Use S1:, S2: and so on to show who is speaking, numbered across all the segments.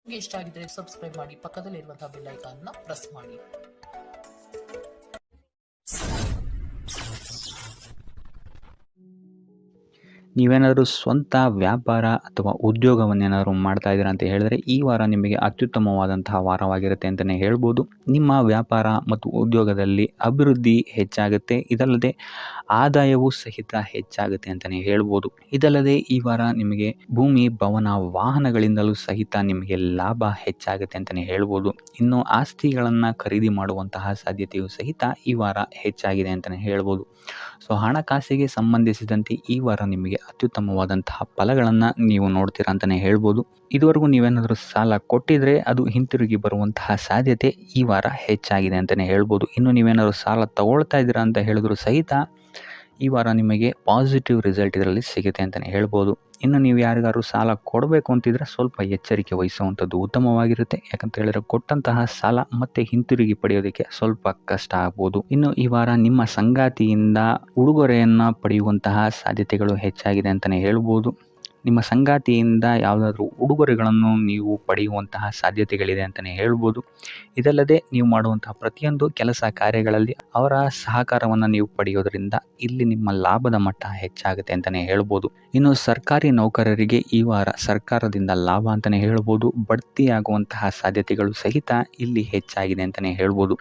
S1: ನಿಮಗೆ ಇಷ್ಟ ಆಗಿದ್ರೆ ಸಬ್ಸ್ಕ್ರೈಬ್ ಮಾಡಿ, ಪಕ್ಕದಲ್ಲಿರುವಂತಹ ಬೆಲ್ ಐಕಾನ್ ಪ್ರೆಸ್ ಮಾಡಿ.
S2: ನೀವೇನಾದರೂ ಸ್ವಂತ ವ್ಯಾಪಾರ ಅಥವಾ ಉದ್ಯೋಗವನ್ನೇನಾದರೂ ಮಾಡ್ತಾ ಇದ್ದೀರಾ ಅಂತ ಹೇಳಿದ್ರೆ ಈ ವಾರ ನಿಮಗೆ ಅತ್ಯುತ್ತಮವಾದಂತಹ ವಾರವಾಗಿರುತ್ತೆ ಅಂತಲೇ ಹೇಳ್ಬೋದು. ನಿಮ್ಮ ವ್ಯಾಪಾರ ಮತ್ತು ಉದ್ಯೋಗದಲ್ಲಿ ಅಭಿವೃದ್ಧಿ ಹೆಚ್ಚಾಗುತ್ತೆ, ಇದಲ್ಲದೆ ಆದಾಯವೂ ಸಹಿತ ಹೆಚ್ಚಾಗುತ್ತೆ ಅಂತಲೇ ಹೇಳ್ಬೋದು. ಇದಲ್ಲದೆ ಈ ವಾರ ನಿಮಗೆ ಭೂಮಿ, ಭವನ, ವಾಹನಗಳಿಂದಲೂ ಸಹಿತ ನಿಮಗೆ ಲಾಭ ಹೆಚ್ಚಾಗುತ್ತೆ ಅಂತಲೇ ಹೇಳ್ಬೋದು. ಇನ್ನು ಆಸ್ತಿಗಳನ್ನು ಖರೀದಿ ಮಾಡುವಂತಹ ಸಾಧ್ಯತೆಯೂ ಸಹಿತ ಈ ವಾರ ಹೆಚ್ಚಾಗಿದೆ ಅಂತಲೇ ಹೇಳ್ಬೋದು. ಸೊ ಹಣಕಾಸಿಗೆ ಸಂಬಂಧಿಸಿದಂತೆ ಈ ವಾರ ನಿಮಗೆ ಅತ್ಯುತ್ತಮವಾದಂತಹ ಫಲಗಳನ್ನು ನೀವು ನೋಡ್ತೀರಾ ಅಂತಲೇ ಹೇಳ್ಬೋದು. ಇದುವರೆಗೂ ನೀವೇನಾದರೂ ಸಾಲ ಕೊಟ್ಟಿದ್ರೆ ಅದು ಹಿಂತಿರುಗಿ ಬರುವಂತಹ ಸಾಧ್ಯತೆ ಈ ವಾರ ಹೆಚ್ಚಾಗಿದೆ ಅಂತಲೇ ಹೇಳ್ಬೋದು. ಇನ್ನು ನೀವೇನಾದರೂ ಸಾಲ ತಗೊಳ್ತಾ ಇದ್ದೀರಾ ಅಂತ ಹೇಳಿದ್ರು ಸಹಿತ ಈ ವಾರ ನಿಮಗೆ ಪಾಸಿಟಿವ್ ರಿಸಲ್ಟ್ ಇದರಲ್ಲಿ ಸಿಗುತ್ತೆ ಅಂತಲೇ ಹೇಳ್ಬೋದು. ಇನ್ನು ನೀವು ಯಾರಿಗಾದ್ರು ಸಾಲ ಕೊಡಬೇಕು ಅಂತಿದ್ರೆ ಸ್ವಲ್ಪ ಎಚ್ಚರಿಕೆ ವಹಿಸುವಂಥದ್ದು ಉತ್ತಮವಾಗಿರುತ್ತೆ. ಯಾಕಂತ ಹೇಳಿದ್ರೆ ಕೊಟ್ಟಂತಹ ಸಾಲ ಮತ್ತೆ ಹಿಂತಿರುಗಿ ಪಡೆಯೋದಕ್ಕೆ ಸ್ವಲ್ಪ ಕಷ್ಟ ಆಗ್ಬೋದು. ಇನ್ನು ಈ ವಾರ ನಿಮ್ಮ ಸಂಗಾತಿಯಿಂದ ಉಡುಗೊರೆಯನ್ನು ಪಡೆಯುವಂತಹ ಸಾಧ್ಯತೆಗಳು ಹೆಚ್ಚಾಗಿದೆ ಅಂತಲೇ ಹೇಳ್ಬೋದು. ನಿಮ್ಮ ಸಂಗಾತಿಯಿಂದ ಯಾವುದಾದ್ರೂ ಉಡುಗೊರೆಗಳನ್ನು ನೀವು ಪಡೆಯುವಂತಹ ಸಾಧ್ಯತೆಗಳಿದೆ ಅಂತಲೇ ಹೇಳ್ಬೋದು. ಇದಲ್ಲದೆ ನೀವು ಮಾಡುವಂತಹ ಪ್ರತಿಯೊಂದು ಕೆಲಸ ಕಾರ್ಯಗಳಲ್ಲಿ ಅವರ ಸಹಕಾರವನ್ನು ನೀವು ಪಡೆಯೋದ್ರಿಂದ ಇಲ್ಲಿ ನಿಮ್ಮ ಲಾಭದ ಮಟ್ಟ ಹೆಚ್ಚಾಗುತ್ತೆ ಅಂತಲೇ ಹೇಳ್ಬೋದು. ಇನ್ನು ಸರ್ಕಾರಿ ನೌಕರರಿಗೆ ಈ ವಾರ ಸರ್ಕಾರದಿಂದ ಲಾಭ ಅಂತಲೇ ಹೇಳ್ಬೋದು. ಬಡ್ತಿಯಾಗುವಂತಹ ಸಾಧ್ಯತೆಗಳು ಸಹಿತ ಇಲ್ಲಿ ಹೆಚ್ಚಾಗಿದೆ ಅಂತಲೇ ಹೇಳ್ಬೋದು.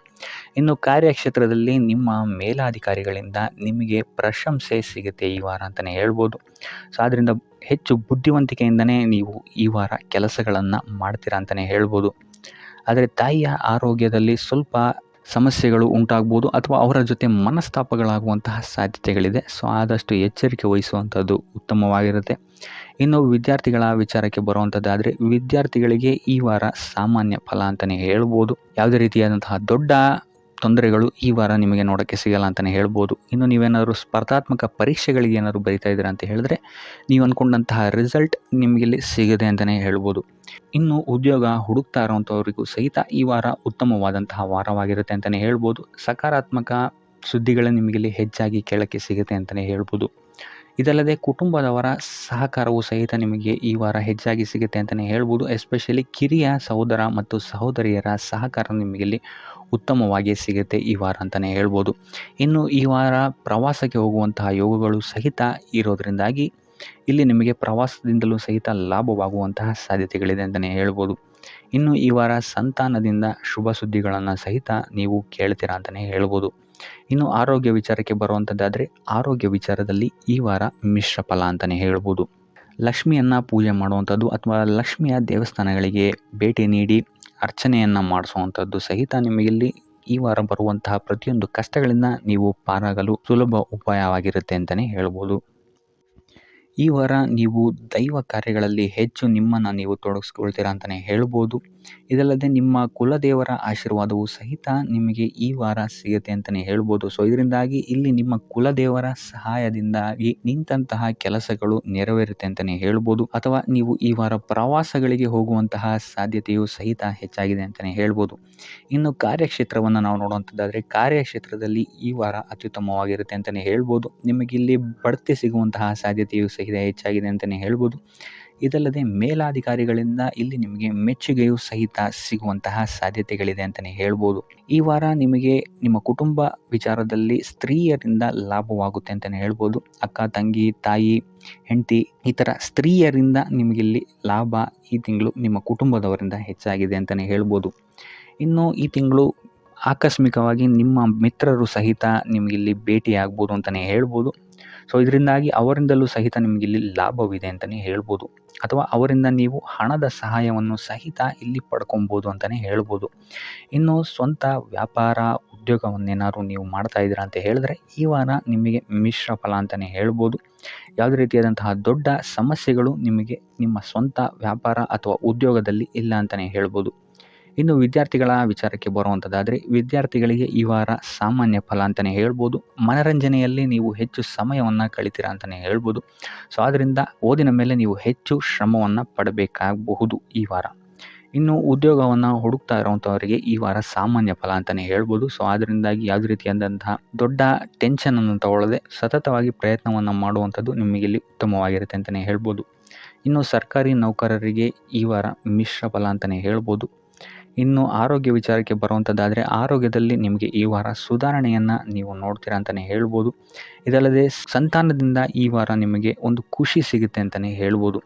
S2: ಇನ್ನು ಕಾರ್ಯಕ್ಷೇತ್ರದಲ್ಲಿ ನಿಮ್ಮ ಮೇಲಾಧಿಕಾರಿಗಳಿಂದ ನಿಮಗೆ ಪ್ರಶಂಸೆ ಸಿಗುತ್ತೆ ಈ ವಾರ ಅಂತಲೇ ಹೇಳ್ಬೋದು. ಸೊ ಆದ್ದರಿಂದ ಹೆಚ್ಚು ಬುದ್ಧಿವಂತಿಕೆಯಿಂದನೇ ನೀವು ಈ ವಾರ ಕೆಲಸಗಳನ್ನು ಮಾಡ್ತೀರಾ ಅಂತಲೇ ಹೇಳ್ಬೋದು. ಆದರೆ ತಾಯಿಯ ಆರೋಗ್ಯದಲ್ಲಿ ಸ್ವಲ್ಪ ಸಮಸ್ಯೆಗಳು ಉಂಟಾಗ್ಬೋದು ಅಥವಾ ಅವರ ಜೊತೆ ಮನಸ್ತಾಪಗಳಾಗುವಂತಹ ಸಾಧ್ಯತೆಗಳಿದೆ. ಸೊ ಆದಷ್ಟು ಎಚ್ಚರಿಕೆ ವಹಿಸುವಂಥದ್ದು ಉತ್ತಮವಾಗಿರುತ್ತೆ. ಇನ್ನು ವಿದ್ಯಾರ್ಥಿಗಳ ವಿಚಾರಕ್ಕೆ ಬರುವಂಥದ್ದಾದರೆ ವಿದ್ಯಾರ್ಥಿಗಳಿಗೆ ಈ ವಾರ ಸಾಮಾನ್ಯ ಫಲ ಅಂತಲೇ ಹೇಳ್ಬೋದು. ಯಾವುದೇ ರೀತಿಯಾದಂತಹ ದೊಡ್ಡ ತೊಂದರೆಗಳು ಈ ವಾರ ನಿಮಗೆ ನೋಡೋಕ್ಕೆ ಸಿಗಲ್ಲ ಅಂತಲೇ ಹೇಳ್ಬೋದು. ಇನ್ನು ನೀವೇನಾದರೂ ಸ್ಪರ್ಧಾತ್ಮಕ ಪರೀಕ್ಷೆಗಳಿಗೆ ಏನಾದರೂ ಬರಿತಾ ಇದ್ದೀರಾ ಅಂತ ಹೇಳಿದ್ರೆ ನೀವು ಅಂದ್ಕೊಂಡಂತಹ ರಿಸಲ್ಟ್ ನಿಮಗಿಲ್ಲಿ ಸಿಗದೆ ಅಂತಲೇ ಹೇಳ್ಬೋದು. ಇನ್ನು ಉದ್ಯೋಗ ಹುಡುಕ್ತಾ ಇರೋವಂಥವ್ರಿಗೂ ಸಹಿತ ಈ ವಾರ ಉತ್ತಮವಾದಂತಹ ವಾರವಾಗಿರುತ್ತೆ ಅಂತಲೇ ಹೇಳ್ಬೋದು. ಸಕಾರಾತ್ಮಕ ಸುದ್ದಿಗಳೇ ನಿಮಗಿಲ್ಲಿ ಹೆಚ್ಚಾಗಿ ಕೇಳೋಕ್ಕೆ ಸಿಗುತ್ತೆ ಅಂತಲೇ ಹೇಳ್ಬೋದು. ಇದಲ್ಲದೆ ಕುಟುಂಬದವರ ಸಹಕಾರವು ಸಹಿತ ನಿಮಗೆ ಈ ವಾರ ಹೆಚ್ಚಾಗಿ ಸಿಗುತ್ತೆ ಅಂತಲೇ ಹೇಳ್ಬೋದು. ಎಸ್ಪೆಷಲಿ ಕಿರಿಯ ಸಹೋದರ ಮತ್ತು ಸಹೋದರಿಯರ ಸಹಕಾರ ನಿಮಗಿಲ್ಲಿ ಉತ್ತಮವಾಗಿ ಸಿಗುತ್ತೆ ಈ ವಾರ ಅಂತಲೇ ಹೇಳ್ಬೋದು. ಇನ್ನು ಈ ವಾರ ಪ್ರವಾಸಕ್ಕೆ ಹೋಗುವಂತಹ ಯೋಗಗಳು ಸಹಿತ ಇರೋದರಿಂದಾಗಿ ಇಲ್ಲಿ ನಿಮಗೆ ಪ್ರವಾಸದಿಂದಲೂ ಸಹಿತ ಲಾಭವಾಗುವಂತಹ ಸಾಧ್ಯತೆಗಳಿದೆ ಅಂತಲೇ ಹೇಳ್ಬೋದು. ಇನ್ನು ಈ ವಾರ ಸಂತಾನದಿಂದ ಶುಭ ಸುದ್ದಿಗಳನ್ನು ಸಹಿತ ನೀವು ಕೇಳ್ತೀರಾ ಅಂತಲೇ ಹೇಳ್ಬೋದು. ಇನ್ನು ಆರೋಗ್ಯ ವಿಚಾರಕ್ಕೆ ಬರುವಂಥದ್ದಾದರೆ ಆರೋಗ್ಯ ವಿಚಾರದಲ್ಲಿ ಈ ವಾರ ಮಿಶ್ರ ಫಲ ಅಂತಲೇ ಹೇಳ್ಬೋದು. ಲಕ್ಷ್ಮಿಯನ್ನು ಪೂಜೆ ಮಾಡುವಂಥದ್ದು ಅಥವಾ ಲಕ್ಷ್ಮಿಯ ದೇವಸ್ಥಾನಗಳಿಗೆ ಭೇಟಿ ನೀಡಿ ಅರ್ಚನೆಯನ್ನು ಮಾಡಿಸುವಂಥದ್ದು ಸಹಿತ ನಿಮಗಿಲ್ಲಿ ಈ ವಾರ ಬರುವಂತಹ ಪ್ರತಿಯೊಂದು ಕಷ್ಟಗಳಿಂದ ನೀವು ಪಾರಾಗಲು ಸುಲಭ ಉಪಾಯವಾಗಿರುತ್ತೆ ಅಂತಲೇ ಹೇಳ್ಬೋದು. ಈ ವಾರ ನೀವು ದೈವ ಕಾರ್ಯಗಳಲ್ಲಿ ಹೆಚ್ಚು ನಿಮ್ಮನ್ನು ನೀವು ತೊಡಗಿಸ್ಕೊಳ್ತೀರಾ ಅಂತಲೇ ಹೇಳ್ಬೋದು. ಇದಲ್ಲದೆ ನಿಮ್ಮ ಕುಲದೇವರ ಆಶೀರ್ವಾದವು ಸಹಿತ ನಿಮಗೆ ಈ ವಾರ ಸಿಗುತ್ತೆ ಅಂತಲೇ ಹೇಳ್ಬೋದು. ಸೊ ಇದರಿಂದಾಗಿ ಇಲ್ಲಿ ನಿಮ್ಮ ಕುಲದೇವರ ಸಹಾಯದಿಂದಾಗಿ ನಿಂತಹ ಕೆಲಸಗಳು ನೆರವೇರುತ್ತೆ ಅಂತಲೇ ಹೇಳ್ಬೋದು. ಅಥವಾ ನೀವು ಈ ವಾರ ಪ್ರವಾಸಗಳಿಗೆ ಹೋಗುವಂತಹ ಸಾಧ್ಯತೆಯು ಸಹಿತ ಹೆಚ್ಚಾಗಿದೆ ಅಂತಲೇ ಹೇಳ್ಬೋದು. ಇನ್ನು ಕಾರ್ಯಕ್ಷೇತ್ರವನ್ನು ನಾವು ನೋಡುವಂಥದ್ದಾದರೆ ಕಾರ್ಯಕ್ಷೇತ್ರದಲ್ಲಿ ಈ ವಾರ ಅತ್ಯುತ್ತಮವಾಗಿರುತ್ತೆ ಅಂತಲೇ ಹೇಳ್ಬೋದು. ನಿಮಗಿಲ್ಲಿ ಬಡ್ತಿ ಸಿಗುವಂತಹ ಸಾಧ್ಯತೆಯು ಸಹಿತ ಹೆಚ್ಚಾಗಿದೆ ಅಂತಲೇ ಹೇಳ್ಬೋದು. ಇದಲ್ಲದೆ ಮೇಲಾಧಿಕಾರಿಗಳಿಂದ ಇಲ್ಲಿ ನಿಮಗೆ ಮೆಚ್ಚುಗೆಯೂ ಸಹಿತ ಸಿಗುವಂತಹ ಸಾಧ್ಯತೆಗಳಿದೆ ಅಂತಲೇ ಹೇಳ್ಬೋದು. ಈ ವಾರ ನಿಮಗೆ ನಿಮ್ಮ ಕುಟುಂಬ ವಿಚಾರದಲ್ಲಿ ಸ್ತ್ರೀಯರಿಂದ ಲಾಭವಾಗುತ್ತೆ ಅಂತಲೇ ಹೇಳ್ಬೋದು. ಅಕ್ಕ, ತಂಗಿ, ತಾಯಿ, ಹೆಂಡತಿ ಈ ಥರ ಸ್ತ್ರೀಯರಿಂದ ನಿಮಗಿಲ್ಲಿ ಲಾಭ ಈ ತಿಂಗಳು ನಿಮ್ಮ ಕುಟುಂಬದವರಿಂದ ಹೆಚ್ಚಾಗಿದೆ ಅಂತಲೇ ಹೇಳ್ಬೋದು. ಇನ್ನು ಈ ತಿಂಗಳು ಆಕಸ್ಮಿಕವಾಗಿ ನಿಮ್ಮ ಮಿತ್ರರು ಸಹಿತ ನಿಮಗಿಲ್ಲಿ ಭೇಟಿಯಾಗ್ಬೋದು ಅಂತಲೇ ಹೇಳ್ಬೋದು. ಸೊ ಇದರಿಂದಾಗಿ ಅವರಿಂದಲೂ ಸಹಿತ ನಿಮಗಿಲ್ಲಿ ಲಾಭವಿದೆ ಅಂತಲೇ ಹೇಳ್ಬೋದು. ಅಥವಾ ಅವರಿಂದ ನೀವು ಹಣದ ಸಹಾಯವನ್ನು ಸಹಿತ ಇಲ್ಲಿ ಪಡ್ಕೊಬೋದು ಅಂತಲೇ ಹೇಳ್ಬೋದು. ಇನ್ನು ಸ್ವಂತ ವ್ಯಾಪಾರ ಉದ್ಯೋಗವನ್ನೇನಾದ್ರು ನೀವು ಮಾಡ್ತಾ ಇದ್ದೀರಾ ಅಂತ ಹೇಳಿದ್ರೆ ಈ ವಾರ ನಿಮಗೆ ಮಿಶ್ರ ಫಲ ಅಂತಲೇ ಹೇಳ್ಬೋದು. ಯಾವುದೇ ರೀತಿಯಾದಂತಹ ದೊಡ್ಡ ಸಮಸ್ಯೆಗಳು ನಿಮಗೆ ನಿಮ್ಮ ಸ್ವಂತ ವ್ಯಾಪಾರ ಅಥವಾ ಉದ್ಯೋಗದಲ್ಲಿ ಇಲ್ಲ ಅಂತಲೇ ಹೇಳ್ಬೋದು. ಇನ್ನು ವಿದ್ಯಾರ್ಥಿಗಳ ವಿಚಾರಕ್ಕೆ ಬರುವಂಥದ್ದಾದರೆ ವಿದ್ಯಾರ್ಥಿಗಳಿಗೆ ಈ ವಾರ ಸಾಮಾನ್ಯ ಫಲ ಅಂತಲೇ ಹೇಳ್ಬೋದು. ಮನರಂಜನೆಯಲ್ಲಿ ನೀವು ಹೆಚ್ಚು ಸಮಯವನ್ನು ಕಳಿತೀರಾ ಅಂತಲೇ ಹೇಳ್ಬೋದು. ಸೊ ಆದ್ದರಿಂದ ಓದಿನ ಮೇಲೆ ನೀವು ಹೆಚ್ಚು ಶ್ರಮವನ್ನು ಪಡಬೇಕಾಗಬಹುದು ಈ ವಾರ. ಇನ್ನು ಉದ್ಯೋಗವನ್ನು ಹುಡುಕ್ತಾ ಇರೋವಂಥವರಿಗೆ ಈ ವಾರ ಸಾಮಾನ್ಯ ಫಲ ಅಂತಲೇ ಹೇಳ್ಬೋದು. ಸೊ ಅದರಿಂದಾಗಿ ಯಾವುದೇ ರೀತಿಯಾದಂತಹ ದೊಡ್ಡ ಟೆನ್ಷನನ್ನು ತಗೊಳ್ಳದೆ ಸತತವಾಗಿ ಪ್ರಯತ್ನವನ್ನು ಮಾಡುವಂಥದ್ದು ನಿಮಗಿಲ್ಲಿ ಉತ್ತಮವಾಗಿರುತ್ತೆ ಅಂತಲೇ ಹೇಳ್ಬೋದು. ಇನ್ನು ಸರ್ಕಾರಿ ನೌಕರರಿಗೆ ಈ ವಾರ ಮಿಶ್ರ ಫಲ ಅಂತಲೇ ಹೇಳ್ಬೋದು. ಇನ್ನು ಆರೋಗ್ಯ ವಿಚಾರಕ್ಕೆ ಬರುವಂಥದ್ದಾದರೆ ಆರೋಗ್ಯದಲ್ಲಿ ನಿಮಗೆ ಈ ವಾರ ಸುಧಾರಣೆಯನ್ನು ನೀವು ನೋಡ್ತೀರಾ ಅಂತಲೇ ಹೇಳ್ಬೋದು. ಇದಲ್ಲದೆ ಸಂತಾನದಿಂದ ಈ ವಾರ ನಿಮಗೆ ಒಂದು ಖುಷಿ ಸಿಗುತ್ತೆ ಅಂತಲೇ ಹೇಳ್ಬೋದು.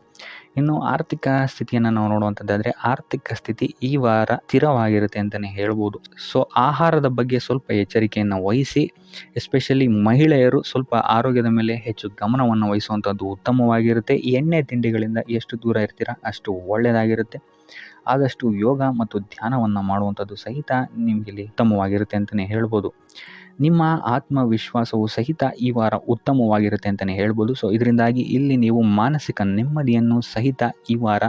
S2: ಇನ್ನು ಆರ್ಥಿಕ ಸ್ಥಿತಿಯನ್ನು ನಾವು ನೋಡುವಂಥದ್ದಾದರೆ ಆರ್ಥಿಕ ಸ್ಥಿತಿ ಈ ವಾರ ಸ್ಥಿರವಾಗಿರುತ್ತೆ ಅಂತಲೇ ಹೇಳ್ಬೋದು. ಸೊ ಆಹಾರದ ಬಗ್ಗೆ ಸ್ವಲ್ಪ ಎಚ್ಚರಿಕೆಯನ್ನು ವಹಿಸಿ, ಎಸ್ಪೆಷಲಿ ಮಹಿಳೆಯರು ಸ್ವಲ್ಪ ಆರೋಗ್ಯದ ಮೇಲೆ ಹೆಚ್ಚು ಗಮನವನ್ನು ವಹಿಸುವಂಥದ್ದು ಉತ್ತಮವಾಗಿರುತ್ತೆ. ಎಣ್ಣೆ ತಿಂಡಿಗಳಿಂದ ಎಷ್ಟು ದೂರ ಇರ್ತೀರಾ ಅಷ್ಟು ಒಳ್ಳೆಯದಾಗಿರುತ್ತೆ. ಆದಷ್ಟು ಯೋಗ ಮತ್ತು ಧ್ಯಾನವನ್ನು ಮಾಡುವಂಥದ್ದು ಸಹಿತ ನಿಮಗಿಲ್ಲಿ ಉತ್ತಮವಾಗಿರುತ್ತೆ ಅಂತಲೇ ಹೇಳ್ಬೋದು. ನಿಮ್ಮ ಆತ್ಮವಿಶ್ವಾಸವು ಸಹಿತ ಈ ವಾರ ಉತ್ತಮವಾಗಿರುತ್ತೆ ಅಂತಲೇ ಹೇಳ್ಬೋದು. ಸೊ ಇದರಿಂದಾಗಿ ಇಲ್ಲಿ ನೀವು ಮಾನಸಿಕ ನೆಮ್ಮದಿಯನ್ನು ಸಹಿತ ಈ ವಾರ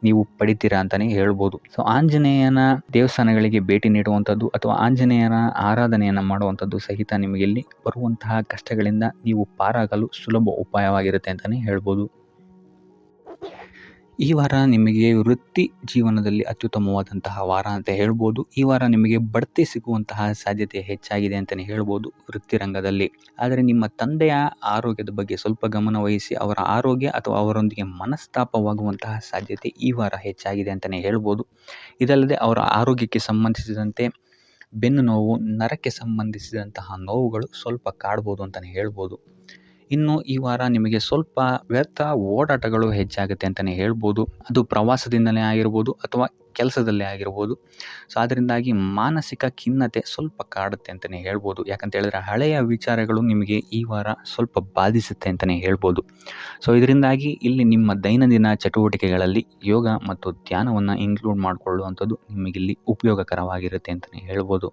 S2: ನೀವು ಪಡಿತೀರಾ ಅಂತಲೇ ಹೇಳ್ಬೋದು. ಸೊ ಆಂಜನೇಯನ ದೇವಸ್ಥಾನಗಳಿಗೆ ಭೇಟಿ ನೀಡುವಂಥದ್ದು ಅಥವಾ ಆಂಜನೇಯನ ಆರಾಧನೆಯನ್ನು ಮಾಡುವಂಥದ್ದು ಸಹಿತ ನಿಮಗಿಲ್ಲಿ ಬರುವಂತಹ ಕಷ್ಟಗಳಿಂದ ನೀವು ಪಾರಾಗಲು ಸುಲಭ ಉಪಾಯವಾಗಿರುತ್ತೆ ಅಂತಲೇ ಹೇಳ್ಬೋದು. ಈ ವಾರ ನಿಮಗೆ ವೃತ್ತಿ ಜೀವನದಲ್ಲಿ ಅತ್ಯುತ್ತಮವಾದಂತಹ ವಾರ ಅಂತ ಹೇಳ್ಬೋದು. ಈ ವಾರ ನಿಮಗೆ ಬಡ್ತಿ ಸಿಗುವಂತಹ ಸಾಧ್ಯತೆ ಹೆಚ್ಚಾಗಿದೆ ಅಂತಲೇ ಹೇಳ್ಬೋದು ವೃತ್ತಿ ರಂಗದಲ್ಲಿ. ಆದರೆ ನಿಮ್ಮ ತಂದೆಯ ಆರೋಗ್ಯದ ಬಗ್ಗೆ ಸ್ವಲ್ಪ ಗಮನ ವಹಿಸಿ ಅವರ ಆರೋಗ್ಯ ಅಥವಾ ಅವರೊಂದಿಗೆ ಮನಸ್ತಾಪವಾಗುವಂತಹ ಸಾಧ್ಯತೆ ಈ ವಾರ ಹೆಚ್ಚಾಗಿದೆ ಅಂತಲೇ ಹೇಳ್ಬೋದು. ಇದಲ್ಲದೆ ಅವರ ಆರೋಗ್ಯಕ್ಕೆ ಸಂಬಂಧಿಸಿದಂತೆ ಬೆನ್ನು ನೋವು, ನರಕ್ಕೆ ಸಂಬಂಧಿಸಿದಂತಹ ನೋವುಗಳು ಸ್ವಲ್ಪ ಕಾಡ್ಬೋದು ಅಂತಲೇ ಹೇಳ್ಬೋದು. ಇನ್ನು ಈ ವಾರ ನಿಮಗೆ ಸ್ವಲ್ಪ ವ್ಯರ್ಥ ಓಡಾಟಗಳು ಹೆಚ್ಚಾಗುತ್ತೆ ಅಂತಲೇ ಹೇಳ್ಬೋದು. ಅದು ಪ್ರವಾಸದಿಂದಲೇ ಆಗಿರ್ಬೋದು ಅಥವಾ ಕೆಲಸದಲ್ಲೇ ಆಗಿರ್ಬೋದು. ಸೊ ಅದರಿಂದಾಗಿ ಮಾನಸಿಕ ಖಿನ್ನತೆ ಸ್ವಲ್ಪ ಕಾಡುತ್ತೆ ಅಂತಲೇ ಹೇಳ್ಬೋದು. ಯಾಕಂತ ಹೇಳಿದ್ರೆ ಹಳೆಯ ವಿಚಾರಗಳು ನಿಮಗೆ ಈ ವಾರ ಸ್ವಲ್ಪ ಬಾಧಿಸುತ್ತೆ ಅಂತಲೇ ಹೇಳ್ಬೋದು. ಸೊ ಇದರಿಂದಾಗಿ ಇಲ್ಲಿ ನಿಮ್ಮ ದೈನಂದಿನ ಚಟುವಟಿಕೆಗಳಲ್ಲಿ ಯೋಗ ಮತ್ತು ಧ್ಯಾನವನ್ನು ಇನ್ಕ್ಲೂಡ್ ಮಾಡಿಕೊಳ್ಳುವಂಥದ್ದು ನಿಮಗಿಲ್ಲಿ ಉಪಯೋಗಕರವಾಗಿರುತ್ತೆ ಅಂತಲೇ ಹೇಳ್ಬೋದು.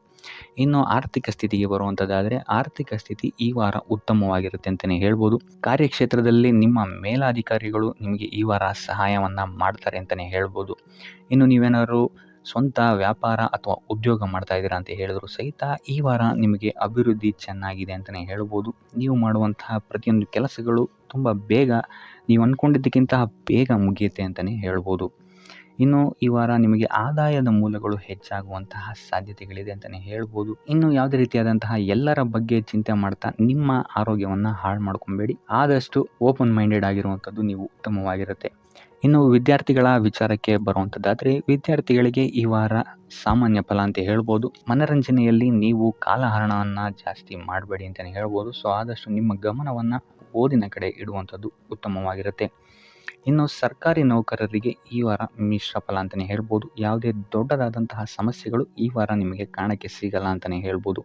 S2: ಇನ್ನು ಆರ್ಥಿಕ ಸ್ಥಿತಿಗೆ ಬರುವಂಥದ್ದಾದರೆ ಆರ್ಥಿಕ ಸ್ಥಿತಿ ಈ ವಾರ ಉತ್ತಮವಾಗಿರುತ್ತೆ ಅಂತಲೇ ಹೇಳ್ಬೋದು. ಕಾರ್ಯಕ್ಷೇತ್ರದಲ್ಲಿ ನಿಮ್ಮ ಮೇಲಾಧಿಕಾರಿಗಳು ನಿಮಗೆ ಈ ವಾರ ಸಹಾಯವನ್ನು ಮಾಡ್ತಾರೆ ಅಂತಲೇ ಹೇಳ್ಬೋದು. ಇನ್ನು ನೀವೇನಾದ್ರು ಸ್ವಂತ ವ್ಯಾಪಾರ ಅಥವಾ ಉದ್ಯೋಗ ಮಾಡ್ತಾ ಇದ್ದೀರಾ ಅಂತ ಹೇಳಿದ್ರು ಸಹಿತ ಈ ವಾರ ನಿಮಗೆ ಅಭಿವೃದ್ಧಿ ಚೆನ್ನಾಗಿದೆ ಅಂತಲೇ ಹೇಳ್ಬೋದು. ನೀವು ಮಾಡುವಂತಹ ಪ್ರತಿಯೊಂದು ಕೆಲಸಗಳು ತುಂಬ ಬೇಗ ನೀವು ಅಂದ್ಕೊಂಡಿದ್ದಕ್ಕಿಂತ ಬೇಗ ಮುಗಿಯುತ್ತೆ ಅಂತಲೇ ಹೇಳ್ಬೋದು. ಇನ್ನು ಈ ವಾರ ನಿಮಗೆ ಆದಾಯದ ಮೂಲಗಳು ಹೆಚ್ಚಾಗುವಂತಹ ಸಾಧ್ಯತೆಗಳಿದೆ ಅಂತಲೇ ಹೇಳ್ಬೋದು. ಇನ್ನು ಯಾವುದೇ ರೀತಿಯಾದಂತಹ ಎಲ್ಲರ ಬಗ್ಗೆ ಚಿಂತೆ ಮಾಡ್ತಾ ನಿಮ್ಮ ಆರೋಗ್ಯವನ್ನು ಹಾಳು ಮಾಡ್ಕೊಬೇಡಿ. ಆದಷ್ಟು ಓಪನ್ ಮೈಂಡೆಡ್ ಆಗಿರುವಂಥದ್ದು ನೀವು ಉತ್ತಮವಾಗಿರುತ್ತೆ. ಇನ್ನು ವಿದ್ಯಾರ್ಥಿಗಳ ವಿಚಾರಕ್ಕೆ ಬರುವಂಥದ್ದಾದರೆ ವಿದ್ಯಾರ್ಥಿಗಳಿಗೆ ಈ ವಾರ ಸಾಮಾನ್ಯ ಫಲ ಅಂತ ಹೇಳ್ಬೋದು. ಮನರಂಜನೆಯಲ್ಲಿ ನೀವು ಕಾಲಹರಣವನ್ನು ಜಾಸ್ತಿ ಮಾಡಬೇಡಿ ಅಂತಲೇ ಹೇಳ್ಬೋದು. ಸೊ ಆದಷ್ಟು ನಿಮ್ಮ ಗಮನವನ್ನು ಓದಿನ ಕಡೆ ಇಡುವಂಥದ್ದು ಉತ್ತಮವಾಗಿರುತ್ತೆ. ಇನ್ನು ಸರ್ಕಾರಿ ನೌಕರರಿಗೆ ಈ ವಾರ ಮಿಶ್ರ ಫಲ ಅಂತಲೇ ಹೇಳ್ಬೋದು. ಯಾವುದೇ ದೊಡ್ಡದಾದಂತಹ ಸಮಸ್ಯೆಗಳು ಈ ವಾರ ನಿಮಗೆ ಕಾಣಕ್ಕೆ ಸಿಗಲ್ಲ ಅಂತಲೇ ಹೇಳ್ಬೋದು.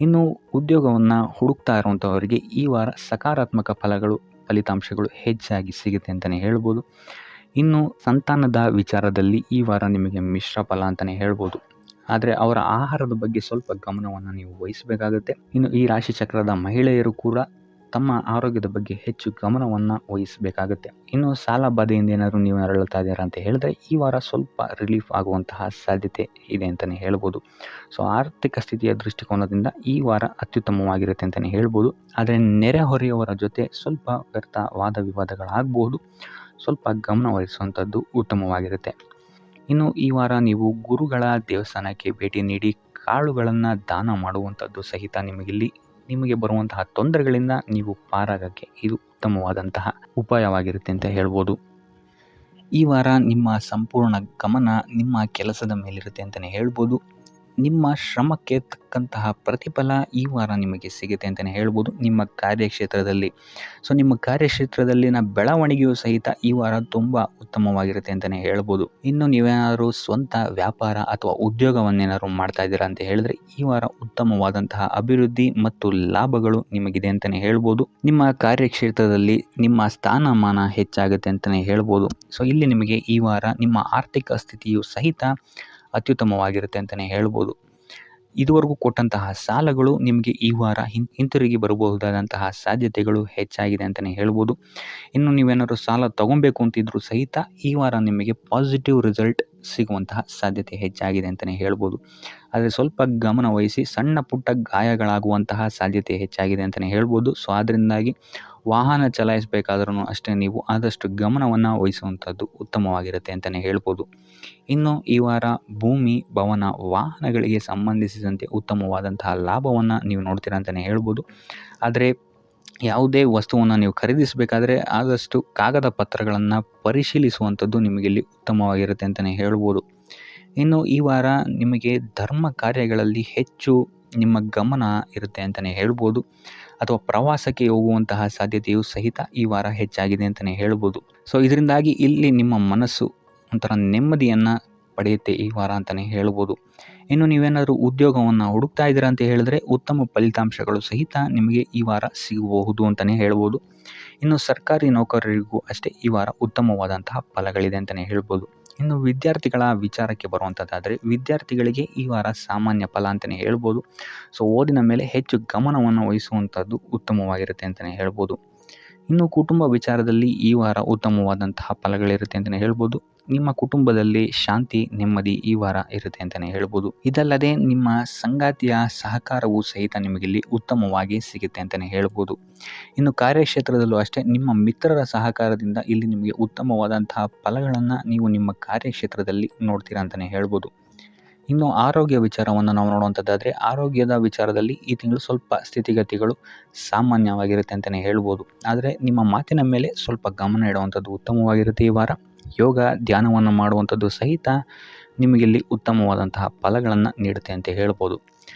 S2: ಇನ್ನು ಉದ್ಯೋಗವನ್ನು ಹುಡುಕ್ತಾ ಇರುವಂಥವರಿಗೆ ಈ ವಾರ ಸಕಾರಾತ್ಮಕ ಫಲಿತಾಂಶಗಳು ಹೆಚ್ಚಾಗಿ ಸಿಗುತ್ತೆ ಅಂತಲೇ ಹೇಳ್ಬೋದು. ಇನ್ನು ಸಂತಾನದ ವಿಚಾರದಲ್ಲಿ ಈ ವಾರ ನಿಮಗೆ ಮಿಶ್ರ ಫಲ ಅಂತಲೇ ಹೇಳ್ಬೋದು. ಆದರೆ ಅವರ ಆಹಾರದ ಬಗ್ಗೆ ಸ್ವಲ್ಪ ಗಮನವನ್ನು ನೀವು ವಹಿಸಬೇಕಾಗುತ್ತೆ. ಇನ್ನು ಈ ರಾಶಿ ಚಕ್ರದ ಮಹಿಳೆಯರು ಕೂಡ ತಮ್ಮ ಆರೋಗ್ಯದ ಬಗ್ಗೆ ಹೆಚ್ಚು ಗಮನವನ್ನು ವಹಿಸಬೇಕಾಗುತ್ತೆ. ಇನ್ನು ಸಾಲ ಬಾಧೆಯಿಂದ ಏನಾದರೂ ನೀವು ನರಳುತ್ತಾ ಇದ್ದೀರಾ ಅಂತ ಹೇಳಿದ್ರೆ ಈ ವಾರ ಸ್ವಲ್ಪ ರಿಲೀಫ್ ಆಗುವಂತಹ ಸಾಧ್ಯತೆ ಇದೆ ಅಂತಲೇ ಹೇಳ್ಬೋದು. ಸೊ ಆರ್ಥಿಕ ಸ್ಥಿತಿಯ ದೃಷ್ಟಿಕೋನದಿಂದ ಈ ವಾರ ಅತ್ಯುತ್ತಮವಾಗಿರುತ್ತೆ ಅಂತಲೇ ಹೇಳ್ಬೋದು. ಆದರೆ ನೆರೆಹೊರೆಯವರ ಜೊತೆ ಸ್ವಲ್ಪ ವ್ಯರ್ಥ ವಾದ ವಿವಾದಗಳಾಗಬಹುದು. ಸ್ವಲ್ಪ ಗಮನ ವಹಿಸುವಂಥದ್ದು ಉತ್ತಮವಾಗಿರುತ್ತೆ. ಇನ್ನು ಈ ವಾರ ನೀವು ಗುರುಗಳ ದೇವಸ್ಥಾನಕ್ಕೆ ಭೇಟಿ ನೀಡಿ ಕಾಳುಗಳನ್ನು ದಾನ ಮಾಡುವಂಥದ್ದು ಸಹಿತ ನಿಮಗೆ ಬರುವಂತಹ ತೊಂದರೆಗಳಿಂದ ನೀವು ಪಾರಾಗಕ್ಕೆ ಇದು ಉತ್ತಮವಾದಂತಹ ಉಪಾಯವಾಗಿರುತ್ತೆ ಅಂತ ಹೇಳ್ಬೋದು. ಈ ವಾರ ನಿಮ್ಮ ಸಂಪೂರ್ಣ ಗಮನ ನಿಮ್ಮ ಕೆಲಸದ ಮೇಲಿರುತ್ತೆ ಅಂತಲೇ ಹೇಳ್ಬೋದು. ನಿಮ್ಮ ಶ್ರಮಕ್ಕೆ ತಕ್ಕಂತಹ ಪ್ರತಿಫಲ ಈ ವಾರ ನಿಮಗೆ ಸಿಗುತ್ತೆ ಅಂತಲೇ ಹೇಳ್ಬೋದು ನಿಮ್ಮ ಕಾರ್ಯಕ್ಷೇತ್ರದಲ್ಲಿ. ಸೊ ನಿಮ್ಮ ಕಾರ್ಯಕ್ಷೇತ್ರದಲ್ಲಿನ ಬೆಳವಣಿಗೆಯು ಸಹಿತ ಈ ವಾರ ತುಂಬ ಉತ್ತಮವಾಗಿರುತ್ತೆ ಅಂತಲೇ ಹೇಳ್ಬೋದು. ಇನ್ನು ನೀವೇನಾದರೂ ಸ್ವಂತ ವ್ಯಾಪಾರ ಅಥವಾ ಉದ್ಯೋಗವನ್ನೇನಾದ್ರು ಮಾಡ್ತಾ ಇದ್ದೀರಾ ಅಂತ ಹೇಳಿದ್ರೆ ಈ ವಾರ ಉತ್ತಮವಾದಂತಹ ಅಭಿವೃದ್ಧಿ ಮತ್ತು ಲಾಭಗಳು ನಿಮಗಿದೆ ಅಂತಲೇ ಹೇಳ್ಬೋದು. ನಿಮ್ಮ ಕಾರ್ಯಕ್ಷೇತ್ರದಲ್ಲಿ ನಿಮ್ಮ ಸ್ಥಾನಮಾನ ಹೆಚ್ಚಾಗುತ್ತೆ ಅಂತಲೇ ಹೇಳ್ಬೋದು. ಸೊ ಇಲ್ಲಿ ನಿಮಗೆ ಈ ವಾರ ನಿಮ್ಮ ಆರ್ಥಿಕ ಸ್ಥಿತಿಯು ಸಹಿತ ಅತ್ಯುತ್ತಮವಾಗಿರುತ್ತೆ ಅಂತಲೇ ಹೇಳ್ಬೋದು. ಇದುವರೆಗೂ ಕೊಟ್ಟಂತಹ ಸಾಲಗಳು ನಿಮಗೆ ಈ ವಾರ ಹಿಂತಿರುಗಿ ಬರಬಹುದಾದಂತಹ ಸಾಧ್ಯತೆಗಳು ಹೆಚ್ಚಾಗಿದೆ ಅಂತಲೇ ಹೇಳ್ಬೋದು. ಇನ್ನು ನೀವೇನಾದ್ರು ಸಾಲ ತಗೊಬೇಕು ಅಂತಿದ್ರು ಸಹಿತ ಈ ವಾರ ನಿಮಗೆ ಪಾಸಿಟಿವ್ ರಿಸಲ್ಟ್ ಸಿಗುವಂತಹ ಸಾಧ್ಯತೆ ಹೆಚ್ಚಾಗಿದೆ ಅಂತಲೇ ಹೇಳ್ಬೋದು. ಆದರೆ ಸ್ವಲ್ಪ ಗಮನ ವಹಿಸಿ ಸಣ್ಣ ಪುಟ್ಟ ಗಾಯಗಳಾಗುವಂತಹ ಸಾಧ್ಯತೆ ಹೆಚ್ಚಾಗಿದೆ ಅಂತಲೇ ಹೇಳ್ಬೋದು. ಸೊ ಅದರಿಂದಾಗಿ ವಾಹನ ಚಲಾಯಿಸಬೇಕಾದ್ರೂ ಅಷ್ಟೇ ನೀವು ಆದಷ್ಟು ಗಮನವನ್ನು ವಹಿಸುವಂಥದ್ದು ಉತ್ತಮವಾಗಿರುತ್ತೆ ಅಂತಲೇ ಹೇಳ್ಬೋದು. ಇನ್ನು ಈ ವಾರ ಭೂಮಿ, ಭವನ, ವಾಹನಗಳಿಗೆ ಸಂಬಂಧಿಸಿದಂತೆ ಉತ್ತಮವಾದಂತಹ ಲಾಭವನ್ನು ನೀವು ನೋಡ್ತೀರಾ ಅಂತಲೇ ಹೇಳ್ಬೋದು. ಆದರೆ ಯಾವುದೇ ವಸ್ತುವನ್ನು ನೀವು ಖರೀದಿಸಬೇಕಾದ್ರೆ ಆದಷ್ಟು ಕಾಗದ ಪತ್ರಗಳನ್ನು ಪರಿಶೀಲಿಸುವಂಥದ್ದು ನಿಮಗೆ ಇಲ್ಲಿ ಉತ್ತಮವಾಗಿರುತ್ತೆ ಅಂತಲೇ ಹೇಳ್ಬೋದು. ಇನ್ನು ಈ ವಾರ ನಿಮಗೆ ಧರ್ಮ ಕಾರ್ಯಗಳಲ್ಲಿ ಹೆಚ್ಚು ನಿಮ್ಮ ಗಮನ ಇರುತ್ತೆ ಅಂತಲೇ ಹೇಳ್ಬೋದು, ಅಥವಾ ಪ್ರವಾಸಕ್ಕೆ ಹೋಗುವಂತಹ ಸಾಧ್ಯತೆಯು ಸಹಿತ ಈ ವಾರ ಹೆಚ್ಚಾಗಿದೆ ಅಂತಲೇ ಹೇಳ್ಬೋದು. ಸೊ ಇದರಿಂದಾಗಿ ಇಲ್ಲಿ ನಿಮ್ಮ ಮನಸ್ಸು ಒಂಥರ ನೆಮ್ಮದಿಯನ್ನು ಪಡೆಯುತ್ತೆ ಈ ವಾರ ಅಂತಲೇ ಹೇಳ್ಬೋದು. ಇನ್ನು ನೀವೇನಾದರೂ ಉದ್ಯೋಗವನ್ನು ಹುಡುಕ್ತಾ ಇದ್ದೀರಾ ಅಂತ ಹೇಳಿದ್ರೆ ಉತ್ತಮ ಫಲಿತಾಂಶಗಳು ಸಹಿತ ನಿಮಗೆ ಈ ವಾರ ಸಿಗಬಹುದು ಅಂತಲೇ ಹೇಳ್ಬೋದು. ಇನ್ನು ಸರ್ಕಾರಿ ನೌಕರರಿಗೂ ಅಷ್ಟೇ ಈ ವಾರ ಉತ್ತಮವಾದಂತಹ ಫಲಗಳಿದೆ ಅಂತಲೇ ಹೇಳ್ಬೋದು. ಇನ್ನು ವಿದ್ಯಾರ್ಥಿಗಳ ವಿಚಾರಕ್ಕೆ ಬರುವಂಥದ್ದಾದರೆ ವಿದ್ಯಾರ್ಥಿಗಳಿಗೆ ಈ ವಾರ ಸಾಮಾನ್ಯ ಫಲ ಅಂತಲೇ ಹೇಳ್ಬೋದು. ಸೊ ಓದಿನ ಮೇಲೆ ಹೆಚ್ಚು ಗಮನವನ್ನು ವಹಿಸುವಂಥದ್ದು ಉತ್ತಮವಾಗಿರುತ್ತೆ ಅಂತಲೇ ಹೇಳ್ಬೋದು. ಇನ್ನು ಕುಟುಂಬ ವಿಚಾರದಲ್ಲಿ ಈ ವಾರ ಉತ್ತಮವಾದಂತಹ ಫಲಗಳಿರುತ್ತೆ ಅಂತಲೇ ಹೇಳ್ಬೋದು. ನಿಮ್ಮ ಕುಟುಂಬದಲ್ಲಿ ಶಾಂತಿ ನೆಮ್ಮದಿ ಈ ವಾರ ಇರುತ್ತೆ ಅಂತಲೇ ಹೇಳ್ಬೋದು. ಇದಲ್ಲದೆ ನಿಮ್ಮ ಸಂಗಾತಿಯ ಸಹಕಾರವೂ ಸಹಿತ ನಿಮಗಿಲ್ಲಿ ಉತ್ತಮವಾಗಿ ಸಿಗುತ್ತೆ ಅಂತಲೇ ಹೇಳ್ಬೋದು. ಇನ್ನು ಕಾರ್ಯಕ್ಷೇತ್ರದಲ್ಲೂ ಅಷ್ಟೇ ನಿಮ್ಮ ಮಿತ್ರರ ಸಹಕಾರದಿಂದ ಇಲ್ಲಿ ನಿಮಗೆ ಉತ್ತಮವಾದಂತಹ ಫಲಗಳನ್ನು ನೀವು ನಿಮ್ಮ ಕಾರ್ಯಕ್ಷೇತ್ರದಲ್ಲಿ ನೋಡ್ತೀರಾ ಅಂತಲೇ ಹೇಳ್ಬೋದು. ಇನ್ನು ಆರೋಗ್ಯ ವಿಚಾರವನ್ನು ನಾವು ನೋಡುವಂಥದ್ದಾದರೆ ಆರೋಗ್ಯದ ವಿಚಾರದಲ್ಲಿ ಈ ತಿಂಗಳು ಸ್ವಲ್ಪ ಸ್ಥಿತಿಗತಿಗಳು ಸಾಮಾನ್ಯವಾಗಿರುತ್ತೆ ಅಂತಲೇ ಹೇಳ್ಬೋದು. ಆದರೆ ನಿಮ್ಮ ಮಾತಿನ ಮೇಲೆ ಸ್ವಲ್ಪ ಗಮನ ಇಡುವಂಥದ್ದು ಉತ್ತಮವಾಗಿರುತ್ತೆ ಈ ವಾರ. ಯೋಗ ಧ್ಯಾನವನ್ನು ಮಾಡುವಂಥದ್ದು ಸಹಿತ ನಿಮಗಿಲ್ಲಿ ಉತ್ತಮವಾದಂತಹ ಫಲಗಳನ್ನು ನೀಡುತ್ತೆ ಅಂತ ಹೇಳ್ಬೋದು.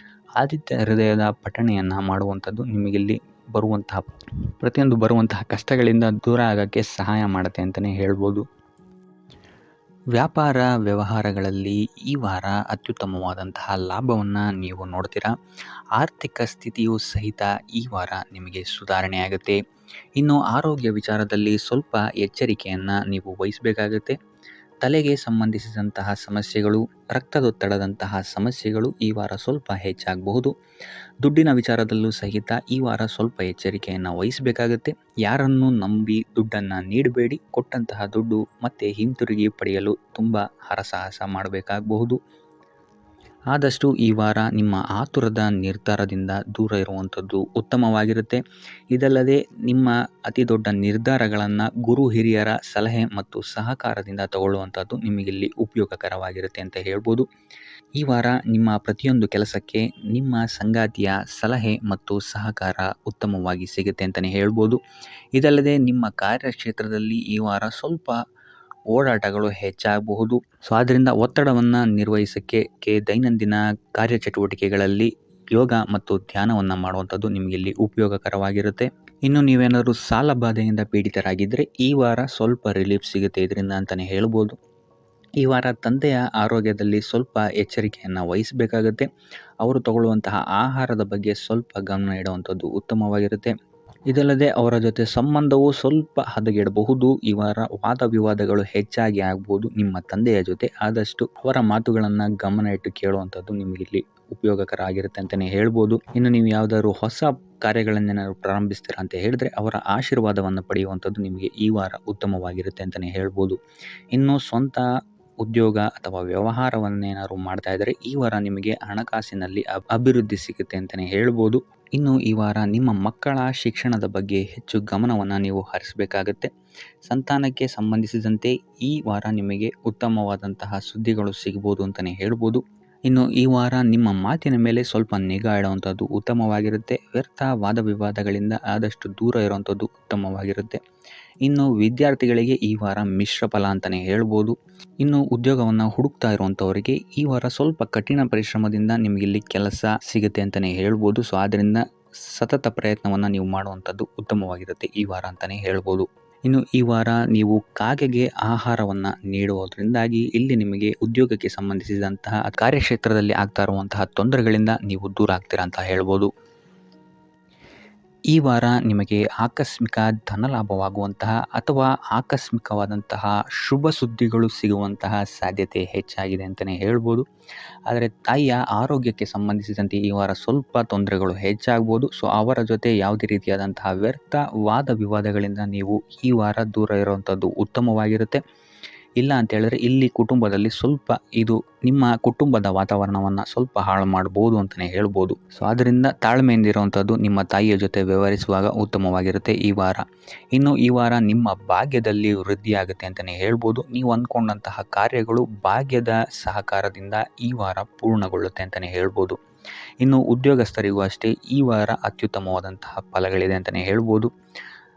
S2: ಆದಿತ್ಯ ಹೃದಯದ ಪಠಣೆಯನ್ನು ಮಾಡುವಂಥದ್ದು ನಿಮಗಿಲ್ಲಿ ಬರುವಂತಹ ಕಷ್ಟಗಳಿಂದ ದೂರ ಆಗೋಕ್ಕೆ ಸಹಾಯ ಮಾಡುತ್ತೆ ಅಂತಲೇ ಹೇಳ್ಬೋದು. ವ್ಯಾಪಾರ ವ್ಯವಹಾರಗಳಲ್ಲಿ ಈ ವಾರ ಅತ್ಯುತ್ತಮವಾದಂತಹ ಲಾಭವನ್ನು ನೀವು ನೋಡ್ತೀರಾ. ಆರ್ಥಿಕ ಸ್ಥಿತಿಯೂ ಸಹಿತ ಈ ವಾರ ನಿಮಗೆ ಸುಧಾರಣೆಯಾಗುತ್ತೆ. ಇನ್ನು ಆರೋಗ್ಯ ವಿಚಾರದಲ್ಲಿ ಸ್ವಲ್ಪ ಎಚ್ಚರಿಕೆಯನ್ನು ನೀವು ವಹಿಸಬೇಕಾಗುತ್ತೆ. ತಲೆಗೆ ಸಂಬಂಧಿಸಿದಂತಹ ಸಮಸ್ಯೆಗಳು, ರಕ್ತದೊತ್ತಡದಂತಹ ಸಮಸ್ಯೆಗಳು ಈ ವಾರ ಸ್ವಲ್ಪ ಹೆಚ್ಚಾಗಬಹುದು. ದುಡ್ಡಿನ ವಿಚಾರದಲ್ಲೂ ಸಹಿತ ಈ ವಾರ ಸ್ವಲ್ಪ ಎಚ್ಚರಿಕೆಯನ್ನು ವಹಿಸಬೇಕಾಗುತ್ತೆ. ಯಾರನ್ನು ನಂಬಿ ದುಡ್ಡನ್ನು ನೀಡಬೇಡಿ. ಕೊಟ್ಟಂತಹ ದುಡ್ಡು ಮತ್ತೆ ಹಿಂತಿರುಗಿ ಪಡೆಯಲು ತುಂಬ ಹರಸಾಹಸ ಮಾಡಬೇಕಾಗಬಹುದು. ಆದಷ್ಟು ಈ ವಾರ ನಿಮ್ಮ ಆತುರದ ನಿರ್ಧಾರದಿಂದ ದೂರ ಇರುವಂಥದ್ದು ಉತ್ತಮವಾಗಿರುತ್ತೆ. ಇದಲ್ಲದೆ ನಿಮ್ಮ ಅತಿ ದೊಡ್ಡ ನಿರ್ಧಾರಗಳನ್ನು ಗುರು ಹಿರಿಯರ ಸಲಹೆ ಮತ್ತು ಸಹಕಾರದಿಂದ ತಗೊಳ್ಳುವಂಥದ್ದು ನಿಮಗಿಲ್ಲಿ ಉಪಯೋಗಕರವಾಗಿರುತ್ತೆ ಅಂತ ಹೇಳ್ಬೋದು. ಈ ವಾರ ನಿಮ್ಮ ಪ್ರತಿಯೊಂದು ಕೆಲಸಕ್ಕೆ ನಿಮ್ಮ ಸಂಗಾತಿಯ ಸಲಹೆ ಮತ್ತು ಸಹಕಾರ ಉತ್ತಮವಾಗಿ ಸಿಗುತ್ತೆ ಅಂತಲೇ ಹೇಳ್ಬೋದು. ಇದಲ್ಲದೆ ನಿಮ್ಮ ಕಾರ್ಯಕ್ಷೇತ್ರದಲ್ಲಿ ಈ ವಾರ ಸ್ವಲ್ಪ ಓಡಾಟಗಳು ಹೆಚ್ಚಾಗಬಹುದು. ಸೊ ಆದ್ದರಿಂದ ಒತ್ತಡವನ್ನು ನಿರ್ವಹಿಸೋಕ್ಕೆ ದೈನಂದಿನ ಕಾರ್ಯಚಟುವಟಿಕೆಗಳಲ್ಲಿ ಯೋಗ ಮತ್ತು ಧ್ಯಾನವನ್ನು ಮಾಡುವಂಥದ್ದು ನಿಮಗಿಲ್ಲಿ ಉಪಯೋಗಕರವಾಗಿರುತ್ತೆ. ಇನ್ನು ನೀವೇನಾದರೂ ಸಾಲ ಬಾಧೆಯಿಂದ ಪೀಡಿತರಾಗಿದ್ದರೆ ಈ ವಾರ ಸ್ವಲ್ಪ ರಿಲೀಫ್ ಸಿಗುತ್ತೆ ಇದರಿಂದ ಅಂತಲೇ ಹೇಳ್ಬೋದು. ಈ ವಾರ ತಂದೆಯ ಆರೋಗ್ಯದಲ್ಲಿ ಸ್ವಲ್ಪ ಎಚ್ಚರಿಕೆಯನ್ನು ವಹಿಸಬೇಕಾಗುತ್ತೆ. ಅವರು ತಗೊಳ್ಳುವಂತಹ ಆಹಾರದ ಬಗ್ಗೆ ಸ್ವಲ್ಪ ಗಮನ ಇಡುವಂಥದ್ದು ಉತ್ತಮವಾಗಿರುತ್ತೆ. ಇದಲ್ಲದೆ ಅವರ ಜೊತೆ ಸಂಬಂಧವು ಸ್ವಲ್ಪ ಹದಗೆಡಬಹುದು. ಈ ವಾರ ವಾದ ವಿವಾದಗಳು ಹೆಚ್ಚಾಗಿ ಆಗ್ಬೋದು ನಿಮ್ಮ ತಂದೆಯ ಜೊತೆ. ಆದಷ್ಟು ಅವರ ಮಾತುಗಳನ್ನು ಗಮನ ಇಟ್ಟು ಕೇಳುವಂಥದ್ದು ನಿಮಗಿಲ್ಲಿ ಉಪಯೋಗಕರ ಆಗಿರುತ್ತೆ ಅಂತಲೇ ಹೇಳ್ಬೋದು. ಇನ್ನು ನೀವು ಯಾವುದಾದ್ರು ಹೊಸ ಕಾರ್ಯಗಳನ್ನೇನಾದ್ರು ಪ್ರಾರಂಭಿಸ್ತೀರಾ ಅಂತ ಹೇಳಿದ್ರೆ ಅವರ ಆಶೀರ್ವಾದವನ್ನು ಪಡೆಯುವಂಥದ್ದು ನಿಮಗೆ ಈ ವಾರ ಉತ್ತಮವಾಗಿರುತ್ತೆ ಅಂತಲೇ ಹೇಳ್ಬೋದು. ಇನ್ನು ಸ್ವಂತ ಉದ್ಯೋಗ ಅಥವಾ ವ್ಯವಹಾರವನ್ನೇನಾದ್ರು ಮಾಡ್ತಾ ಇದ್ದರೆ ಈ ವಾರ ನಿಮಗೆ ಹಣಕಾಸಿನಲ್ಲಿ ಅಭಿವೃದ್ಧಿ ಸಿಗುತ್ತೆ ಅಂತಲೇ ಹೇಳ್ಬೋದು. ಇನ್ನು ಈ ವಾರ ನಿಮ್ಮ ಮಕ್ಕಳ ಶಿಕ್ಷಣದ ಬಗ್ಗೆ ಹೆಚ್ಚು ಗಮನವನ್ನು ನೀವು ಹರಿಸಬೇಕಾಗತ್ತೆ. ಸಂತಾನಕ್ಕೆ ಸಂಬಂಧಿಸಿದಂತೆ ಈ ವಾರ ನಿಮಗೆ ಉತ್ತಮವಾದಂತಹ ಸುದ್ದಿಗಳು ಸಿಗ್ಬೋದು ಅಂತಲೇ ಹೇಳ್ಬೋದು. ಇನ್ನು ಈ ವಾರ ನಿಮ್ಮ ಮಾತಿನ ಮೇಲೆ ಸ್ವಲ್ಪ ನಿಗಾ ಇಡುವಂಥದ್ದು ಉತ್ತಮವಾಗಿರುತ್ತೆ. ವ್ಯರ್ಥ ವಾದ ವಿವಾದಗಳಿಂದ ಆದಷ್ಟು ದೂರ ಇರುವಂಥದ್ದು ಉತ್ತಮವಾಗಿರುತ್ತೆ. ಇನ್ನು ವಿದ್ಯಾರ್ಥಿಗಳಿಗೆ ಈ ವಾರ ಮಿಶ್ರ ಫಲ ಅಂತಲೇ ಹೇಳ್ಬೋದು. ಇನ್ನು ಉದ್ಯೋಗವನ್ನು ಹುಡುಕ್ತಾ ಇರುವಂಥವರಿಗೆ ಈ ವಾರ ಸ್ವಲ್ಪ ಕಠಿಣ ಪರಿಶ್ರಮದಿಂದ ನಿಮಗಿಲ್ಲಿ ಕೆಲಸ ಸಿಗುತ್ತೆ ಅಂತಲೇ ಹೇಳ್ಬೋದು. ಸೊ ಆದ್ದರಿಂದ ಸತತ ಪ್ರಯತ್ನವನ್ನು ನೀವು ಮಾಡುವಂಥದ್ದು ಉತ್ತಮವಾಗಿರುತ್ತೆ ಈ ವಾರ ಅಂತಲೇ ಹೇಳ್ಬೋದು. ಇನ್ನು ಈ ವಾರ ನೀವು ಕಾಗೆಗೆ ಆಹಾರವನ್ನು ನೀಡುವುದರಿಂದಾಗಿ ಇಲ್ಲಿ ನಿಮಗೆ ಉದ್ಯೋಗಕ್ಕೆ ಸಂಬಂಧಿಸಿದಂತಹ ಕಾರ್ಯಕ್ಷೇತ್ರದಲ್ಲಿ ಆಗ್ತಾ ಇರುವಂತಹ ತೊಂದರೆಗಳಿಂದ ನೀವು ದೂರ ಆಗ್ತೀರಾ ಅಂತ ಹೇಳ್ಬೋದು. ಈ ವಾರ ನಿಮಗೆ ಆಕಸ್ಮಿಕ ಧನಲಾಭವಾಗುವಂತಹ ಅಥವಾ ಆಕಸ್ಮಿಕವಾದಂತಹ ಶುಭ ಸುದ್ದಿಗಳು ಸಿಗುವಂತಹ ಸಾಧ್ಯತೆ ಹೆಚ್ಚಾಗಿದೆ ಅಂತಲೇ ಹೇಳ್ಬೋದು. ಆದರೆ ತಾಯಿಯ ಆರೋಗ್ಯಕ್ಕೆ ಸಂಬಂಧಿಸಿದಂತೆ ಈ ವಾರ ಸ್ವಲ್ಪ ತೊಂದರೆಗಳು ಹೆಚ್ಚಾಗ್ಬೋದು. ಸೊ ಅವರ ಜೊತೆ ಯಾವುದೇ ರೀತಿಯಾದಂತಹ ವ್ಯರ್ಥ ವಾದ ವಿವಾದಗಳಿಂದ ನೀವು ಈ ವಾರ ದೂರ ಇರುವಂಥದ್ದು ಉತ್ತಮವಾಗಿರುತ್ತೆ. ಇಲ್ಲ ಅಂತ ಹೇಳಿದ್ರೆ ಇಲ್ಲಿ ಕುಟುಂಬದಲ್ಲಿ ಸ್ವಲ್ಪ ಇದು ನಿಮ್ಮ ಕುಟುಂಬದ ವಾತಾವರಣವನ್ನು ಸ್ವಲ್ಪ ಹಾಳು ಮಾಡ್ಬೋದು ಅಂತಲೇ ಹೇಳ್ಬೋದು. ಸೊ ಆದ್ದರಿಂದ ತಾಳ್ಮೆಯಿಂದ ಇರುವಂಥದ್ದು ನಿಮ್ಮ ತಾಯಿಯ ಜೊತೆ ವ್ಯವಹರಿಸುವಾಗ ಉತ್ತಮವಾಗಿರುತ್ತೆ ಈ ವಾರ. ಇನ್ನು ಈ ವಾರ ನಿಮ್ಮ ಭಾಗ್ಯದಲ್ಲಿ ವೃದ್ಧಿಯಾಗುತ್ತೆ ಅಂತಲೇ ಹೇಳ್ಬೋದು. ನೀವು ಅಂದ್ಕೊಂಡಂತಹ ಕಾರ್ಯಗಳು ಭಾಗ್ಯದ ಸಹಕಾರದಿಂದ ಈ ವಾರ ಪೂರ್ಣಗೊಳ್ಳುತ್ತೆ ಅಂತಲೇ ಹೇಳ್ಬೋದು. ಇನ್ನು ಉದ್ಯೋಗಸ್ಥರಿಗೂ ಅಷ್ಟೇ ಈ ವಾರ ಅತ್ಯುತ್ತಮವಾದಂತಹ ಫಲಗಳಿದೆ ಅಂತಲೇ ಹೇಳ್ಬೋದು.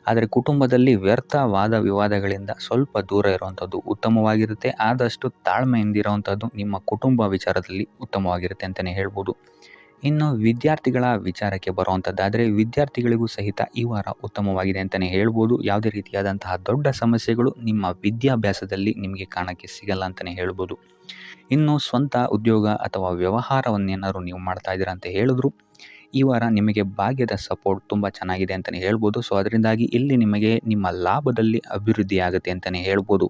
S2: ಆದರೆ ಕುಟುಂಬದಲ್ಲಿ ವ್ಯರ್ಥ ವಾದ ವಿವಾದಗಳಿಂದ ಸ್ವಲ್ಪ ದೂರ ಇರುವಂಥದ್ದು ಉತ್ತಮವಾಗಿರುತ್ತೆ. ಆದಷ್ಟು ತಾಳ್ಮೆಯಿಂದಿರುವಂಥದ್ದು ನಿಮ್ಮ ಕುಟುಂಬ ವಿಚಾರದಲ್ಲಿ ಉತ್ತಮವಾಗಿರುತ್ತೆ ಅಂತಲೇ ಹೇಳ್ಬೋದು. ಇನ್ನು ವಿದ್ಯಾರ್ಥಿಗಳ ವಿಚಾರಕ್ಕೆ ಬರುವಂಥದ್ದಾದರೆ ವಿದ್ಯಾರ್ಥಿಗಳಿಗೂ ಸಹಿತ ಈ ವಾರ ಉತ್ತಮವಾಗಿದೆ ಅಂತಲೇ ಹೇಳ್ಬೋದು. ಯಾವುದೇ ರೀತಿಯಾದಂತಹ ದೊಡ್ಡ ಸಮಸ್ಯೆಗಳು ನಿಮ್ಮ ವಿದ್ಯಾಭ್ಯಾಸದಲ್ಲಿ ನಿಮಗೆ ಕಾಣಕ್ಕೆ ಸಿಗಲ್ಲ ಅಂತಲೇ ಹೇಳ್ಬೋದು. ಇನ್ನು ಸ್ವಂತ ಉದ್ಯೋಗ ಅಥವಾ ವ್ಯವಹಾರವನ್ನೇನಾದ್ರು ನೀವು ಮಾಡ್ತಾ ಇದ್ದೀರಾ ಅಂತ ಹೇಳಿದ್ರು ಈ ವಾರ ನಿಮಗೆ ಭಾಗ್ಯದ ಸಪೋರ್ಟ್ ತುಂಬ ಚೆನ್ನಾಗಿದೆ ಅಂತಲೇ ಹೇಳ್ಬೋದು. ಸೊ ಅದರಿಂದಾಗಿ ಇಲ್ಲಿ ನಿಮಗೆ ನಿಮ್ಮ ಲಾಭದಲ್ಲಿ ಅಭಿವೃದ್ಧಿ ಆಗುತ್ತೆ ಅಂತಲೇ ಹೇಳ್ಬೋದು.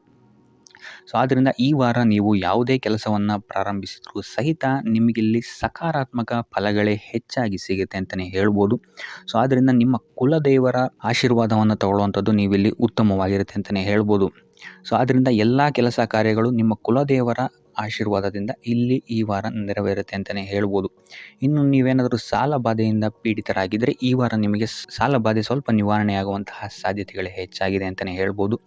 S2: ಸೊ ಆದ್ದರಿಂದ ಈ ವಾರ ನೀವು ಯಾವುದೇ ಕೆಲಸವನ್ನು ಪ್ರಾರಂಭಿಸಿದ್ರೂ ಸಹಿತ ನಿಮಗಿಲ್ಲಿ ಸಕಾರಾತ್ಮಕ ಫಲಗಳೇ ಹೆಚ್ಚಾಗಿ ಸಿಗುತ್ತೆ ಅಂತಲೇ ಹೇಳ್ಬೋದು. ಸೊ ಆದ್ದರಿಂದ ನಿಮ್ಮ ಕುಲದೇವರ ಆಶೀರ್ವಾದವನ್ನು ತಗೊಳ್ಳುವಂಥದ್ದು ನೀವಿಲ್ಲಿ ಉತ್ತಮವಾಗಿರುತ್ತೆ ಅಂತಲೇ ಹೇಳ್ಬೋದು. ಸೊ ಆದ್ದರಿಂದ ಎಲ್ಲ ಕೆಲಸ ಕಾರ್ಯಗಳು ನಿಮ್ಮ ಕುಲದೇವರ ಆಶೀರ್ವಾದದಿಂದ ಇಲ್ಲಿ ಈ ವಾರ ನೆರವೇರುತ್ತೆ ಅಂತಲೇ ಹೇಳ್ಬೋದು. ಇನ್ನು ನೀವೇನಾದರೂ ಸಾಲ ಬಾಧೆಯಿಂದ ಪೀಡಿತರಾಗಿದ್ದರೆ ಈ ವಾರ ನಿಮಗೆ ಸಾಲ ಬಾಧೆ ಸ್ವಲ್ಪ ನಿವಾರಣೆಯಾಗುವಂತಹ ಸಾಧ್ಯತೆಗಳು ಹೆಚ್ಚಾಗಿದೆ ಅಂತಲೇ ಹೇಳ್ಬೋದು.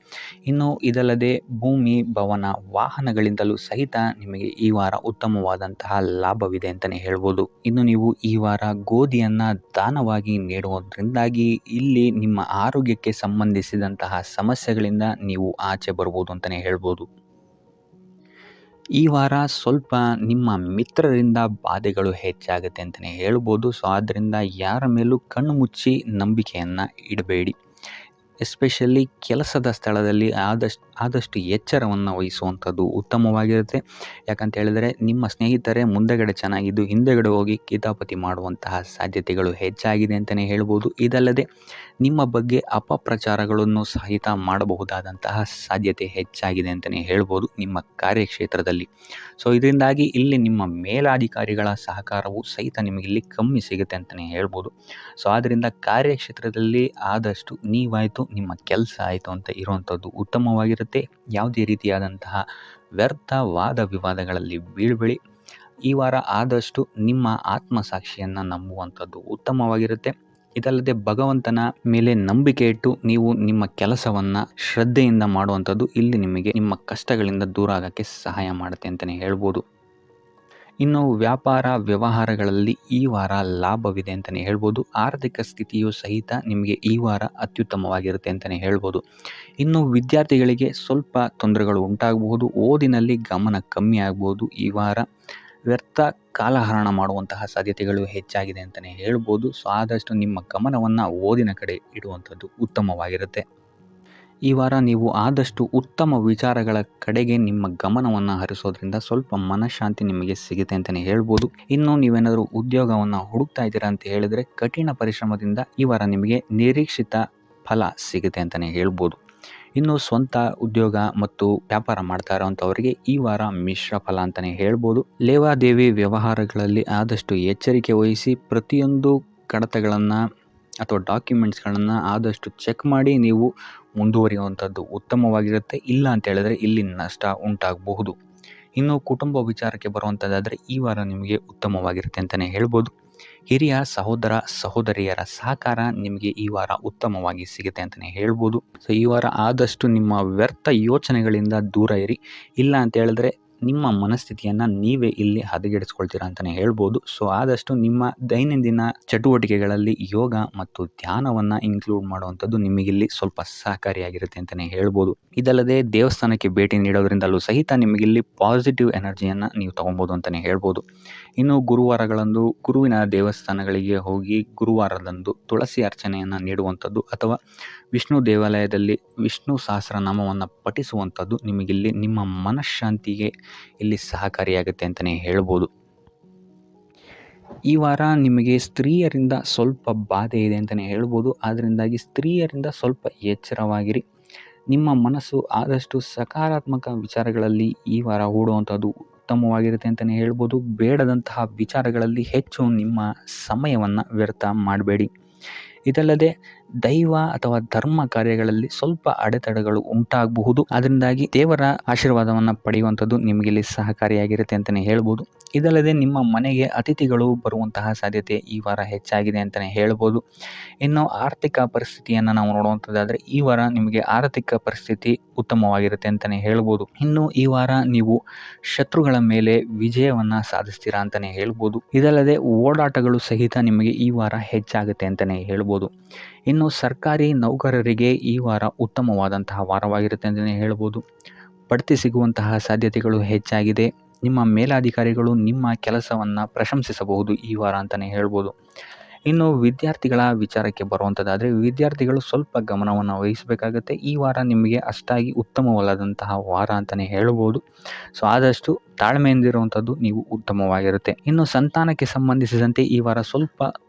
S2: ಇನ್ನು ಇದಲ್ಲದೆ ಭೂಮಿ, ಭವನ, ವಾಹನಗಳಿಂದಲೂ ಸಹಿತ ನಿಮಗೆ ಈ ವಾರ ಉತ್ತಮವಾದಂತಹ ಲಾಭವಿದೆ ಅಂತಲೇ ಹೇಳ್ಬೋದು. ಇನ್ನು ನೀವು ಈ ವಾರ ಗೋಧಿಯನ್ನು ದಾನವಾಗಿ ನೀಡುವುದರಿಂದಾಗಿ ಇಲ್ಲಿ ನಿಮ್ಮ ಆರೋಗ್ಯಕ್ಕೆ ಸಂಬಂಧಿಸಿದಂತಹ ಸಮಸ್ಯೆಗಳಿಂದ ನೀವು ಆಚೆ ಬರ್ಬೋದು ಅಂತಲೇ ಹೇಳ್ಬೋದು. ಈ ವಾರ ಸ್ವಲ್ಪ ನಿಮ್ಮ ಮಿತ್ರರಿಂದ ಬಾಧೆಗಳು ಹೆಚ್ಚಾಗುತ್ತೆ ಅಂತಲೇ ಹೇಳ್ಬೋದು. ಸೊ ಆದ್ದರಿಂದ ಯಾರ ಮೇಲೂ ಕಣ್ಣು ಮುಚ್ಚಿ ನಂಬಿಕೆಯನ್ನು ಇಡಬೇಡಿ. ಎಸ್ಪೆಷಲಿ ಕೆಲಸದ ಸ್ಥಳದಲ್ಲಿ ಆದಷ್ಟು ಎಚ್ಚರವನ್ನು ವಹಿಸುವಂಥದ್ದು ಉತ್ತಮವಾಗಿರುತ್ತೆ. ಯಾಕಂತ ಹೇಳಿದರೆ ನಿಮ್ಮ ಸ್ನೇಹಿತರೇ ಮುಂದೆಗಡೆ ಚೆನ್ನಾಗಿದ್ದು ಹಿಂದೆಗಡೆ ಹೋಗಿ ಕಿತಾಪತಿ ಮಾಡುವಂತಹ ಸಾಧ್ಯತೆಗಳು ಹೆಚ್ಚಾಗಿದೆ ಅಂತಲೇ ಹೇಳ್ಬೋದು. ಇದಲ್ಲದೆ ನಿಮ್ಮ ಬಗ್ಗೆ ಅಪಪ್ರಚಾರಗಳನ್ನು ಸಹಿತ ಮಾಡಬಹುದಾದಂತಹ ಸಾಧ್ಯತೆ ಹೆಚ್ಚಾಗಿದೆ ಅಂತಲೇ ಹೇಳ್ಬೋದು ನಿಮ್ಮ ಕಾರ್ಯಕ್ಷೇತ್ರದಲ್ಲಿ. ಸೊ ಇದರಿಂದಾಗಿ ಇಲ್ಲಿ ನಿಮ್ಮ ಮೇಲಾಧಿಕಾರಿಗಳ ಸಹಕಾರವು ಸಹಿತ ನಿಮಗಿಲ್ಲಿ ಕಮ್ಮಿ ಸಿಗುತ್ತೆ ಅಂತಲೇ ಹೇಳ್ಬೋದು. ಸೊ ಆದ್ದರಿಂದ ಕಾರ್ಯಕ್ಷೇತ್ರದಲ್ಲಿ ಆದಷ್ಟು ನೀವಾಯಿತು ನಿಮ್ಮ ಕೆಲಸ ಆಯಿತು ಅಂತ ಇರುವಂಥದ್ದು ಉತ್ತಮವಾಗಿರುತ್ತೆ. ಯಾವುದೇ ರೀತಿಯಾದಂತಹ ವ್ಯರ್ಥ ವಾದ ವಿವಾದಗಳಲ್ಲಿ ಬೀಳ್ಬೇಡಿ. ಈ ವಾರ ಆದಷ್ಟು ನಿಮ್ಮ ಆತ್ಮಸಾಕ್ಷಿಯನ್ನು ನಂಬುವಂಥದ್ದು ಉತ್ತಮವಾಗಿರುತ್ತೆ. ಇದಲ್ಲದೆ ಭಗವಂತನ ಮೇಲೆ ನಂಬಿಕೆ ಇಟ್ಟು ನೀವು ನಿಮ್ಮ ಕೆಲಸವನ್ನು ಶ್ರದ್ಧೆಯಿಂದ ಮಾಡುವಂಥದ್ದು ಇಲ್ಲಿ ನಿಮಗೆ ನಿಮ್ಮ ಕಷ್ಟಗಳಿಂದ ದೂರ ಆಗೋಕ್ಕೆ ಸಹಾಯ ಮಾಡುತ್ತೆ ಅಂತಲೇ ಹೇಳ್ಬೋದು. ಇನ್ನು ವ್ಯಾಪಾರ ವ್ಯವಹಾರಗಳಲ್ಲಿ ಈ ವಾರ ಲಾಭವಿದೆ ಅಂತಲೇ ಹೇಳ್ಬೋದು. ಆರ್ಥಿಕ ಸ್ಥಿತಿಯು ಸಹಿತ ನಿಮಗೆ ಈ ವಾರ ಅತ್ಯುತ್ತಮವಾಗಿರುತ್ತೆ ಅಂತಲೇ ಹೇಳ್ಬೋದು. ಇನ್ನು ವಿದ್ಯಾರ್ಥಿಗಳಿಗೆ ಸ್ವಲ್ಪ ತೊಂದರೆಗಳು ಉಂಟಾಗಬಹುದು. ಓದಿನಲ್ಲಿ ಗಮನ ಕಮ್ಮಿ ಆಗ್ಬೋದು. ಈ ವಾರ ವ್ಯರ್ಥ ಕಾಲಹರಣ ಮಾಡುವಂತಹ ಸಾಧ್ಯತೆಗಳು ಹೆಚ್ಚಾಗಿದೆ ಅಂತಲೇ ಹೇಳ್ಬೋದು. ಸೊ ಆದಷ್ಟು ನಿಮ್ಮ ಗಮನವನ್ನು ಓದಿನ ಕಡೆ ಇಡುವಂಥದ್ದು ಉತ್ತಮವಾಗಿರುತ್ತೆ. ಈ ವಾರ ನೀವು ಆದಷ್ಟು ಉತ್ತಮ ವಿಚಾರಗಳ ಕಡೆಗೆ ನಿಮ್ಮ ಗಮನವನ್ನು ಹರಿಸೋದ್ರಿಂದ ಸ್ವಲ್ಪ ಮನಃಶಾಂತಿ ನಿಮಗೆ ಸಿಗುತ್ತೆ ಅಂತಲೇ ಹೇಳ್ಬೋದು. ಇನ್ನು ನೀವೇನಾದರೂ ಉದ್ಯೋಗವನ್ನು ಹುಡುಕ್ತಾ ಇದ್ದೀರಾ ಅಂತ ಹೇಳಿದರೆ ಕಠಿಣ ಪರಿಶ್ರಮದಿಂದ ಈ ವಾರ ನಿಮಗೆ ನಿರೀಕ್ಷಿತ ಫಲ ಸಿಗುತ್ತೆ ಅಂತಲೇ ಹೇಳ್ಬೋದು. ಇನ್ನು ಸ್ವಂತ ಉದ್ಯೋಗ ಮತ್ತು ವ್ಯಾಪಾರ ಮಾಡ್ತಾ ಇರೋವಂಥವರಿಗೆ ಈ ವಾರ ಮಿಶ್ರ ಫಲ ಅಂತಲೇ ಹೇಳ್ಬೋದು. ಲೇವಾದೇವಿ ವ್ಯವಹಾರಗಳಲ್ಲಿ ಆದಷ್ಟು ಎಚ್ಚರಿಕೆ ವಹಿಸಿ ಪ್ರತಿಯೊಂದು ಕಡತಗಳನ್ನು ಅಥವಾ ಡಾಕ್ಯುಮೆಂಟ್ಸ್ಗಳನ್ನು ಆದಷ್ಟು ಚೆಕ್ ಮಾಡಿ ನೀವು ಮುಂದುವರಿಯುವಂಥದ್ದು ಉತ್ತಮವಾಗಿರುತ್ತೆ. ಇಲ್ಲ ಅಂತ ಹೇಳಿದ್ರೆ ಇಲ್ಲಿ ನಷ್ಟ ಉಂಟಾಗಬಹುದು. ಇನ್ನು ಕುಟುಂಬ ವಿಚಾರಕ್ಕೆ ಬರುವಂಥದ್ದಾದರೆ ಈ ವಾರ ನಿಮಗೆ ಉತ್ತಮವಾಗಿರುತ್ತೆ ಅಂತಲೇ ಹೇಳ್ಬೋದು. ಹಿರಿಯ ಸಹೋದರ ಸಹೋದರಿಯರ ಸಹಕಾರ ನಿಮಗೆ ಈ ವಾರ ಉತ್ತಮವಾಗಿ ಸಿಗುತ್ತೆ ಅಂತಲೇ ಹೇಳ್ಬೋದು. ಸೊ ಈ ವಾರ ಆದಷ್ಟು ನಿಮ್ಮ ವ್ಯರ್ಥ ಯೋಚನೆಗಳಿಂದ ದೂರ ಇರಿ. ಇಲ್ಲ ಅಂತ ಹೇಳಿದ್ರೆ ನಿಮ್ಮ ಮನಸ್ಥಿತಿಯನ್ನು ನೀವೇ ಇಲ್ಲಿ ಹದಗೆಡಿಸ್ಕೊಳ್ತೀರಾ ಅಂತಲೇ ಹೇಳ್ಬೋದು. ಸೊ ಆದಷ್ಟು ನಿಮ್ಮ ದೈನಂದಿನ ಚಟುವಟಿಕೆಗಳಲ್ಲಿ ಯೋಗ ಮತ್ತು ಧ್ಯಾನವನ್ನು ಇನ್ಕ್ಲೂಡ್ ಮಾಡುವಂಥದ್ದು ನಿಮಗಿಲ್ಲಿ ಸ್ವಲ್ಪ ಸಹಕಾರಿಯಾಗಿರುತ್ತೆ ಅಂತಲೇ ಹೇಳ್ಬೋದು. ಇದಲ್ಲದೆ ದೇವಸ್ಥಾನಕ್ಕೆ ಭೇಟಿ ನೀಡೋದ್ರಿಂದಲೂ ಸಹಿತ ನಿಮಗಿಲ್ಲಿ ಪಾಸಿಟಿವ್ ಎನರ್ಜಿಯನ್ನು ನೀವು ತೊಗೊಬೋದು ಅಂತಲೇ ಹೇಳ್ಬೋದು. ಇನ್ನು ಗುರುವಾರಗಳಂದು ಗುರುವಿನ ದೇವಸ್ಥಾನಗಳಿಗೆ ಹೋಗಿ ಗುರುವಾರದಂದು ತುಳಸಿ ಅರ್ಚನೆಯನ್ನು ನೀಡುವಂಥದ್ದು ಅಥವಾ ವಿಷ್ಣು ದೇವಾಲಯದಲ್ಲಿ ವಿಷ್ಣು ಸಹಸ್ರನಾಮವನ್ನು ಪಠಿಸುವಂಥದ್ದು ನಿಮಗಿಲ್ಲಿ ನಿಮ್ಮ ಮನಃಶಾಂತಿಗೆ ಇಲ್ಲಿ ಸಹಕಾರಿಯಾಗುತ್ತೆ ಅಂತಲೇ ಹೇಳ್ಬೋದು. ಈ ವಾರ ನಿಮಗೆ ಸ್ತ್ರೀಯರಿಂದ ಸ್ವಲ್ಪ ಬಾಧೆ ಇದೆ ಅಂತಲೇ ಹೇಳ್ಬೋದು. ಅದರಿಂದಾಗಿ ಸ್ತ್ರೀಯರಿಂದ ಸ್ವಲ್ಪ ಎಚ್ಚರವಾಗಿರಿ. ನಿಮ್ಮ ಮನಸ್ಸು ಆದಷ್ಟು ಸಕಾರಾತ್ಮಕ ವಿಚಾರಗಳಲ್ಲಿ ಈ ವಾರ ಹೂಡುವಂಥದ್ದು ಉತ್ತಮವಾಗಿರುತ್ತೆ ಅಂತಲೇ ಹೇಳ್ಬೋದು. ಬೇಡದಂತಹ ವಿಚಾರಗಳಲ್ಲಿ ಹೆಚ್ಚು ನಿಮ್ಮ ಸಮಯವನ್ನು ವ್ಯರ್ಥ ಮಾಡಬೇಡಿ. ಇದಲ್ಲದೆ ದೈವ ಅಥವಾ ಧರ್ಮ ಕಾರ್ಯಗಳಲ್ಲಿ ಸ್ವಲ್ಪ ಅಡೆತಡೆಗಳು ಉಂಟಾಗಬಹುದು. ಅದರಿಂದಾಗಿ ದೇವರ ಆಶೀರ್ವಾದವನ್ನು ಪಡೆಯುವಂಥದ್ದು ನಿಮಗಿಲ್ಲಿ ಸಹಕಾರಿಯಾಗಿರುತ್ತೆ ಅಂತಲೇ ಹೇಳ್ಬೋದು. ಇದಲ್ಲದೆ ನಿಮ್ಮ ಮನೆಗೆ ಅತಿಥಿಗಳು ಬರುವಂತಹ ಸಾಧ್ಯತೆ ಈ ವಾರ ಹೆಚ್ಚಾಗಿದೆ ಅಂತಲೇ ಹೇಳ್ಬೋದು. ಇನ್ನು ಆರ್ಥಿಕ ಪರಿಸ್ಥಿತಿಯನ್ನು ನಾವು ನೋಡುವಂಥದ್ದಾದರೆ ಈ ವಾರ ನಿಮಗೆ ಆರ್ಥಿಕ ಪರಿಸ್ಥಿತಿ ಉತ್ತಮವಾಗಿರುತ್ತೆ ಅಂತಲೇ ಹೇಳ್ಬೋದು. ಇನ್ನು ಈ ವಾರ ನೀವು ಶತ್ರುಗಳ ಮೇಲೆ ವಿಜಯವನ್ನು ಸಾಧಿಸ್ತೀರಾ ಅಂತಲೇ ಹೇಳ್ಬೋದು. ಇದಲ್ಲದೆ ಓಡಾಟಗಳು ಸಹಿತ ನಿಮಗೆ ಈ ವಾರ ಹೆಚ್ಚಾಗುತ್ತೆ ಅಂತಲೇ ಹೇಳ್ಬೋದು. ಇನ್ನು ಸರ್ಕಾರಿ ನೌಕರರಿಗೆ ಈ ವಾರ ಉತ್ತಮವಾದಂತಹ ವಾರವಾಗಿರುತ್ತೆ ಅಂತಲೇ ಹೇಳ್ಬೋದು. ಬಡ್ತಿ ಸಿಗುವಂತಹ ಸಾಧ್ಯತೆಗಳು ಹೆಚ್ಚಾಗಿದೆ. ನಿಮ್ಮ ಮೇಲಾಧಿಕಾರಿಗಳು ನಿಮ್ಮ ಕೆಲಸವನ್ನು ಪ್ರಶಂಸಿಸಬಹುದು ಈ ವಾರ ಅಂತಲೇ ಹೇಳ್ಬೋದು. ಇನ್ನು ವಿದ್ಯಾರ್ಥಿಗಳ ವಿಚಾರಕ್ಕೆ ಬರುವಂಥದ್ದಾದರೆ ವಿದ್ಯಾರ್ಥಿಗಳು ಸ್ವಲ್ಪ ಗಮನವನ್ನು ವಹಿಸಬೇಕಾಗತ್ತೆ. ಈ ವಾರ ನಿಮಗೆ ಅಷ್ಟಾಗಿ ಉತ್ತಮವಲ್ಲದಂತಹ ವಾರ ಅಂತಲೇ ಹೇಳ್ಬೋದು. ಸೊ ಆದಷ್ಟು ತಾಳ್ಮೆಯಿಂದಿರುವಂಥದ್ದು ನೀವು ಉತ್ತಮವಾಗಿರುತ್ತೆ. ಇನ್ನು ಸಂತಾನಕ್ಕೆ ಸಂಬಂಧಿಸಿದಂತೆ ಈ ವಾರ ಸ್ವಲ್ಪ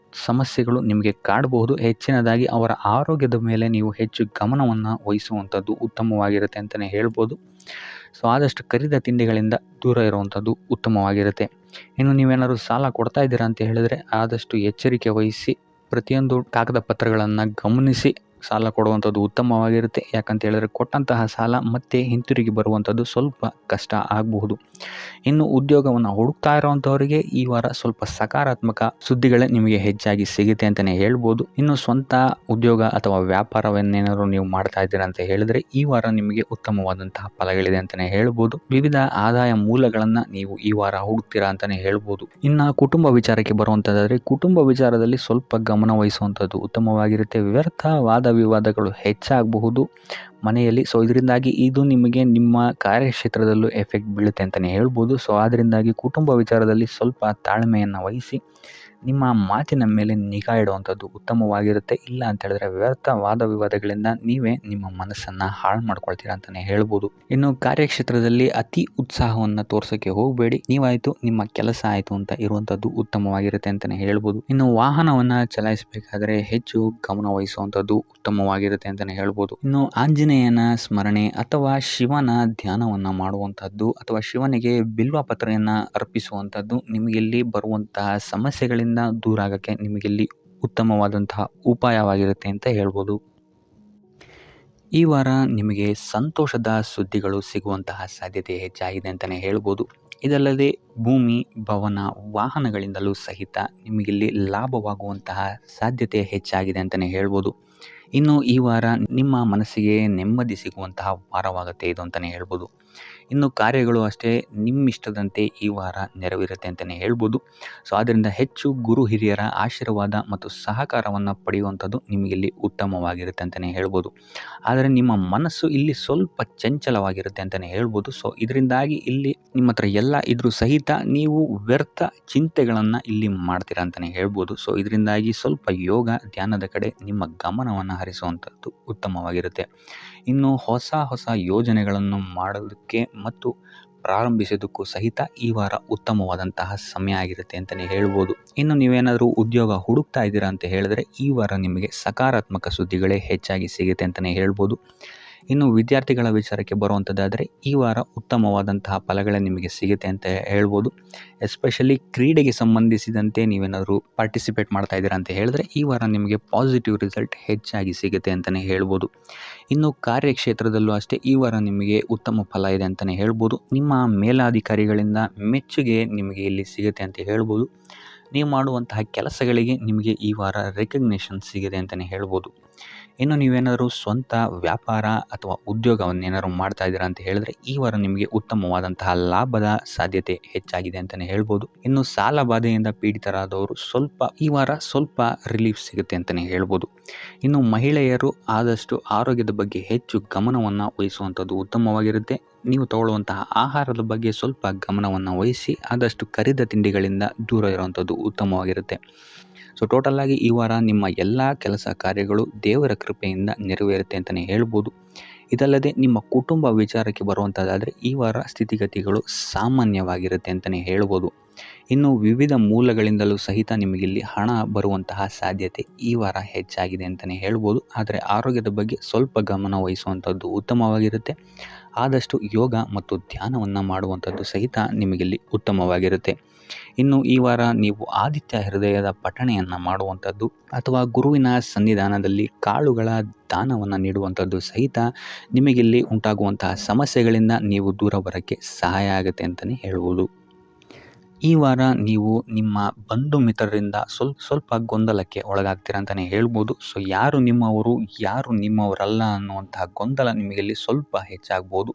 S2: ಸಮಸ್ಯೆಗಳು ನಿಮಗೆ ಕಾಡಬಹುದು. ಹೆಚ್ಚಿನದಾಗಿ ಅವರ ಆರೋಗ್ಯದ ಮೇಲೆ ನೀವು ಹೆಚ್ಚು ಗಮನವನ್ನು ವಹಿಸುವಂಥದ್ದು ಉತ್ತಮವಾಗಿರುತ್ತೆ ಅಂತಲೇ ಹೇಳ್ಬೋದು. ಸೊ ಆದಷ್ಟು ಕರಿದ ತಿಂಡಿಗಳಿಂದ ದೂರ ಇರುವಂಥದ್ದು ಉತ್ತಮವಾಗಿರುತ್ತೆ. ಇನ್ನು ನೀವೇನಾದ್ರು ಸಾಲ ಕೊಡ್ತಾ ಇದ್ದೀರಾ ಅಂತ ಹೇಳಿದರೆ ಆದಷ್ಟು ಎಚ್ಚರಿಕೆ ವಹಿಸಿ ಪ್ರತಿಯೊಂದು ಕಾಗದ ಪತ್ರಗಳನ್ನು ಗಮನಿಸಿ ಸಾಲ ಕೊಡುವಂಥದ್ದು ಉತ್ತಮವಾಗಿರುತ್ತೆ. ಯಾಕಂತ ಹೇಳಿದ್ರೆ ಕೊಟ್ಟಂತಹ ಸಾಲ ಮತ್ತೆ ಹಿಂತಿರುಗಿ ಬರುವಂಥದ್ದು ಸ್ವಲ್ಪ ಕಷ್ಟ ಆಗಬಹುದು. ಇನ್ನು ಉದ್ಯೋಗವನ್ನು ಹುಡುಕ್ತಾ ಇರುವಂಥವರಿಗೆ ಈ ವಾರ ಸ್ವಲ್ಪ ಸಕಾರಾತ್ಮಕ ಸುದ್ದಿಗಳೇ ನಿಮಗೆ ಹೆಚ್ಚಾಗಿ ಸಿಗುತ್ತೆ ಅಂತಲೇ ಹೇಳ್ಬೋದು. ಇನ್ನು ಸ್ವಂತ ಉದ್ಯೋಗ ಅಥವಾ ವ್ಯಾಪಾರವನ್ನೇನಾದ್ರು ನೀವು ಮಾಡ್ತಾ ಇದ್ದೀರಾ ಅಂತ ಹೇಳಿದ್ರೆ ಈ ವಾರ ನಿಮಗೆ ಉತ್ತಮವಾದಂತಹ ಫಲಗಳಿದೆ ಅಂತಲೇ ಹೇಳ್ಬೋದು. ವಿವಿಧ ಆದಾಯ ಮೂಲಗಳನ್ನು ನೀವು ಈ ವಾರ ಹುಡುಕ್ತೀರಾ ಅಂತಲೇ ಹೇಳ್ಬೋದು. ಇನ್ನು ಕುಟುಂಬ ವಿಚಾರಕ್ಕೆ ಬರುವಂಥದ್ದಾದರೆ ಕುಟುಂಬ ವಿಚಾರದಲ್ಲಿ ಸ್ವಲ್ಪ ಗಮನ ವಹಿಸುವಂಥದ್ದು ಉತ್ತಮವಾಗಿರುತ್ತೆ. ವ್ಯರ್ಥ ವಾದ ವಿವಾದಗಳು ಹೆಚ್ಚಾಗಬಹುದು ಮನೆಯಲ್ಲಿ. ಸೊ ಇದರಿಂದಾಗಿ ಇದು ನಿಮಗೆ ನಿಮ್ಮ ಕಾರ್ಯಕ್ಷೇತ್ರದಲ್ಲೂ ಎಫೆಕ್ಟ್ ಬೀಳುತ್ತೆ ಅಂತಲೇ ಹೇಳ್ಬೋದು. ಸೊ ಅದರಿಂದಾಗಿ ಕುಟುಂಬ ವಿಚಾರದಲ್ಲಿ ಸ್ವಲ್ಪ ತಾಳ್ಮೆಯನ್ನು ವಹಿಸಿ ನಿಮ್ಮ ಮಾತಿನ ಮೇಲೆ ನಿಗಾ ಇಡುವಂಥದ್ದು ಉತ್ತಮವಾಗಿರುತ್ತೆ. ಇಲ್ಲ ಅಂತ ಹೇಳಿದ್ರೆ ವ್ಯರ್ಥ ವಾದ ವಿವಾದಗಳಿಂದ ನೀವೇ ನಿಮ್ಮ ಮನಸ್ಸನ್ನು ಹಾಳು ಮಾಡ್ಕೊಳ್ತೀರಾ ಅಂತಲೇ ಹೇಳ್ಬೋದು. ಇನ್ನು ಕಾರ್ಯಕ್ಷೇತ್ರದಲ್ಲಿ ಅತಿ ಉತ್ಸಾಹವನ್ನು ತೋರ್ಸೋಕ್ಕೆ ಹೋಗಬೇಡಿ. ನೀವಾಯಿತು ನಿಮ್ಮ ಕೆಲಸ ಆಯಿತು ಅಂತ ಇರುವಂಥದ್ದು ಉತ್ತಮವಾಗಿರುತ್ತೆ ಅಂತಲೇ ಹೇಳ್ಬೋದು. ಇನ್ನು ವಾಹನವನ್ನು ಚಲಾಯಿಸಬೇಕಾದ್ರೆ ಹೆಚ್ಚು ಗಮನ ವಹಿಸುವಂಥದ್ದು ಉತ್ತಮವಾಗಿರುತ್ತೆ ಅಂತಲೇ ಹೇಳ್ಬೋದು. ಇನ್ನು ಆಂಜನೇಯನ ಸ್ಮರಣೆ ಅಥವಾ ಶಿವನ ಧ್ಯಾನವನ್ನು ಮಾಡುವಂಥದ್ದು ಅಥವಾ ಶಿವನಿಗೆ ಬಿಲ್ವ ಪತ್ರೆಯನ್ನು ಅರ್ಪಿಸುವಂಥದ್ದು ನಿಮಗಿಲ್ಲಿ ಬರುವಂತಹ ಸಮಸ್ಯೆಗಳಿಂದ ದೂರ ಆಗಕ್ಕೆ ನಿಮಗಿಲ್ಲಿ ಉತ್ತಮವಾದಂತಹ ಉಪಾಯವಾಗಿರುತ್ತೆ ಅಂತ ಹೇಳ್ಬೋದು. ಈ ವಾರ ನಿಮಗೆ ಸಂತೋಷದ ಸುದ್ದಿಗಳು ಸಿಗುವಂತಹ ಸಾಧ್ಯತೆ ಹೆಚ್ಚಾಗಿದೆ ಅಂತಲೇ ಹೇಳ್ಬೋದು. ಇದಲ್ಲದೆ ಭೂಮಿ, ಭವನ, ವಾಹನಗಳಿಂದಲೂ ಸಹಿತ ನಿಮಗಿಲ್ಲಿ ಲಾಭವಾಗುವಂತಹ ಸಾಧ್ಯತೆ ಹೆಚ್ಚಾಗಿದೆ ಅಂತಲೇ ಹೇಳ್ಬೋದು. ಇನ್ನು ಈ ವಾರ ನಿಮ್ಮ ಮನಸ್ಸಿಗೆ ನೆಮ್ಮದಿ ಸಿಗುವಂತಹ ವಾರವಾಗುತ್ತೆ ಇದು ಅಂತಲೇ ಹೇಳ್ಬೋದು. ಇನ್ನು ಕಾರ್ಯಗಳು ಅಷ್ಟೇ ನಿಮ್ಮಿಷ್ಟದಂತೆ ಈ ವಾರ ನೆರವೇರುತ್ತೆ ಅಂತಲೇ ಹೇಳ್ಬೋದು. ಸೊ ಆದ್ದರಿಂದ ಹೆಚ್ಚು ಗುರು ಹಿರಿಯರ ಆಶೀರ್ವಾದ ಮತ್ತು ಸಹಕಾರವನ್ನು ಪಡೆಯುವಂಥದ್ದು ನಿಮಗಿಲ್ಲಿ ಉತ್ತಮವಾಗಿರುತ್ತೆ ಅಂತಲೇ ಹೇಳ್ಬೋದು. ಆದರೆ ನಿಮ್ಮ ಮನಸ್ಸು ಇಲ್ಲಿ ಸ್ವಲ್ಪ ಚಂಚಲವಾಗಿರುತ್ತೆ ಅಂತಲೇ ಹೇಳ್ಬೋದು. ಸೊ ಇದರಿಂದಾಗಿ ಇಲ್ಲಿ ನಿಮ್ಮ ಹತ್ರ ಎಲ್ಲ ಇದ್ರೂ ಸಹಿತ ನೀವು ವ್ಯರ್ಥ ಚಿಂತೆಗಳನ್ನು ಇಲ್ಲಿ ಮಾಡ್ತೀರಾ ಅಂತಲೇ ಹೇಳ್ಬೋದು. ಸೊ ಇದರಿಂದಾಗಿ ಸ್ವಲ್ಪ ಯೋಗ ಧ್ಯಾನದ ಕಡೆ ನಿಮ್ಮ ಗಮನವನ್ನು ಹರಿಸುವಂಥದ್ದು ಉತ್ತಮವಾಗಿರುತ್ತೆ. ಇನ್ನು ಹೊಸ ಯೋಜನೆಗಳನ್ನು ಮಾಡೋದಕ್ಕೆ ಮತ್ತು ಪ್ರಾರಂಭಿಸೋದಕ್ಕೂ ಸಹಿತ ಈ ವಾರ ಉತ್ತಮವಾದಂತಹ ಸಮಯ ಆಗಿರುತ್ತೆ ಅಂತಲೇ ಹೇಳ್ಬೋದು. ಇನ್ನು ನೀವೇನಾದರೂ ಉದ್ಯೋಗ ಹುಡುಕ್ತಾ ಇದ್ದೀರಾ ಅಂತ ಹೇಳಿದ್ರೆ ಈ ವಾರ ನಿಮಗೆ ಸಕಾರಾತ್ಮಕ ಸುದ್ದಿಗಳೇ ಹೆಚ್ಚಾಗಿ ಸಿಗುತ್ತೆ ಅಂತಲೇ ಹೇಳ್ಬೋದು. ಇನ್ನು ವಿದ್ಯಾರ್ಥಿಗಳ ವಿಚಾರಕ್ಕೆ ಬರುವಂಥದ್ದಾದರೆ ಈ ವಾರ ಉತ್ತಮವಾದಂತಹ ಫಲಗಳೇ ನಿಮಗೆ ಸಿಗುತ್ತೆ ಅಂತ ಹೇಳ್ಬೋದು. ಎಸ್ಪೆಷಲಿ ಕ್ರೀಡೆಗೆ ಸಂಬಂಧಿಸಿದಂತೆ ನೀವೇನಾದರೂ ಪಾರ್ಟಿಸಿಪೇಟ್ ಮಾಡ್ತಾ ಇದ್ದೀರಾ ಅಂತ ಹೇಳಿದ್ರೆ ಈ ವಾರ ನಿಮಗೆ ಪಾಸಿಟಿವ್ ರಿಸಲ್ಟ್ ಹೆಚ್ಚಾಗಿ ಸಿಗುತ್ತೆ ಅಂತಲೇ ಹೇಳ್ಬೋದು. ಇನ್ನು ಕಾರ್ಯಕ್ಷೇತ್ರದಲ್ಲೂ ಅಷ್ಟೇ ಈ ವಾರ ನಿಮಗೆ ಉತ್ತಮ ಫಲ ಇದೆ ಅಂತಲೇ ಹೇಳ್ಬೋದು. ನಿಮ್ಮ ಮೇಲಾಧಿಕಾರಿಗಳಿಂದ ಮೆಚ್ಚುಗೆ ನಿಮಗೆ ಇಲ್ಲಿ ಸಿಗುತ್ತೆ ಅಂತ ಹೇಳ್ಬೋದು. ನೀವು ಮಾಡುವಂತಹ ಕೆಲಸಗಳಿಗೆ ನಿಮಗೆ ಈ ವಾರ ರೆಕಗ್ನೇಷನ್ ಸಿಗಿದೆ ಅಂತಲೇ ಹೇಳ್ಬೋದು. ಇನ್ನು ನೀವೇನಾದರೂ ಸ್ವಂತ ವ್ಯಾಪಾರ ಅಥವಾ ಉದ್ಯೋಗವನ್ನೇನಾದ್ರು ಮಾಡ್ತಾ ಇದ್ದೀರಾ ಅಂತ ಹೇಳಿದ್ರೆ ಈ ವಾರ ನಿಮಗೆ ಉತ್ತಮವಾದಂತಹ ಲಾಭದ ಸಾಧ್ಯತೆ ಹೆಚ್ಚಾಗಿದೆ ಅಂತಲೇ ಹೇಳ್ಬೋದು. ಇನ್ನು ಸಾಲ ಬಾಧೆಯಿಂದ ಪೀಡಿತರಾದವರು ಈ ವಾರ ಸ್ವಲ್ಪ ರಿಲೀಫ್ ಸಿಗುತ್ತೆ ಅಂತಲೇ ಹೇಳ್ಬೋದು. ಇನ್ನು ಮಹಿಳೆಯರು ಆದಷ್ಟು ಆರೋಗ್ಯದ ಬಗ್ಗೆ ಹೆಚ್ಚು ಗಮನವನ್ನು ವಹಿಸುವಂಥದ್ದು ಉತ್ತಮವಾಗಿರುತ್ತೆ. ನೀವು ತಗೊಳ್ಳುವಂತಹ ಆಹಾರದ ಬಗ್ಗೆ ಸ್ವಲ್ಪ ಗಮನವನ್ನು ವಹಿಸಿ ಆದಷ್ಟು ಕರಿದ ತಿಂಡಿಗಳಿಂದ ದೂರ ಇರುವಂಥದ್ದು ಉತ್ತಮವಾಗಿರುತ್ತೆ. ಸೊ ಟೋಟಲಾಗಿ ಈ ವಾರ ನಿಮ್ಮ ಎಲ್ಲ ಕೆಲಸ ಕಾರ್ಯಗಳು ದೇವರ ಕೃಪೆಯಿಂದ ನೆರವೇರುತ್ತೆ ಅಂತಲೇ ಹೇಳ್ಬೋದು. ಇದಲ್ಲದೆ ನಿಮ್ಮ ಕುಟುಂಬ ವಿಚಾರಕ್ಕೆ ಬರುವಂಥದ್ದಾದರೆ ಈ ವಾರ ಸ್ಥಿತಿಗತಿಗಳು ಸಾಮಾನ್ಯವಾಗಿರುತ್ತೆ ಅಂತಲೇ ಹೇಳ್ಬೋದು. ಇನ್ನು ವಿವಿಧ ಮೂಲಗಳಿಂದಲೂ ಸಹಿತ ನಿಮಗಿಲ್ಲಿ ಹಣ ಬರುವಂತಹ ಸಾಧ್ಯತೆ ಈ ವಾರ ಹೆಚ್ಚಾಗಿದೆ ಅಂತಲೇ ಹೇಳ್ಬೋದು. ಆದರೆ ಆರೋಗ್ಯದ ಬಗ್ಗೆ ಸ್ವಲ್ಪ ಗಮನ ವಹಿಸುವಂಥದ್ದು ಉತ್ತಮವಾಗಿರುತ್ತೆ. ಆದಷ್ಟು ಯೋಗ ಮತ್ತು ಧ್ಯಾನವನ್ನು ಮಾಡುವಂಥದ್ದು ಸಹಿತ ನಿಮಗಿಲ್ಲಿ ಉತ್ತಮವಾಗಿರುತ್ತೆ. ಇನ್ನು ಈ ವಾರ ನೀವು ಆದಿತ್ಯ ಹೃದಯದ ಪಠಣೆಯನ್ನು ಮಾಡುವಂಥದ್ದು ಅಥವಾ ಗುರುವಿನ ಸನ್ನಿಧಾನದಲ್ಲಿ ಕಾಳುಗಳ ದಾನವನ್ನು ನೀಡುವಂಥದ್ದು ಸಹಿತ ನಿಮಗಿಲ್ಲಿ ಉಂಟಾಗುವಂತಹ ಸಮಸ್ಯೆಗಳಿಂದ ನೀವು ದೂರ ಬರೋಕ್ಕೆ ಸಹಾಯ ಆಗುತ್ತೆ ಅಂತಲೇ ಹೇಳ್ಬೋದು. ಈ ವಾರ ನೀವು ನಿಮ್ಮ ಬಂಧು ಮಿತ್ರರಿಂದ ಸ್ವಲ್ಪ ಗೊಂದಲಕ್ಕೆ ಒಳಗಾಗ್ತೀರ ಅಂತಲೇ ಹೇಳ್ಬೋದು. ಸೊ ಯಾರು ನಿಮ್ಮವರು ಯಾರು ನಿಮ್ಮವರಲ್ಲ ಅನ್ನುವಂತಹ ಗೊಂದಲ ನಿಮಗೆ ಇಲ್ಲಿ ಸ್ವಲ್ಪ ಹೆಚ್ಚಾಗ್ಬೋದು.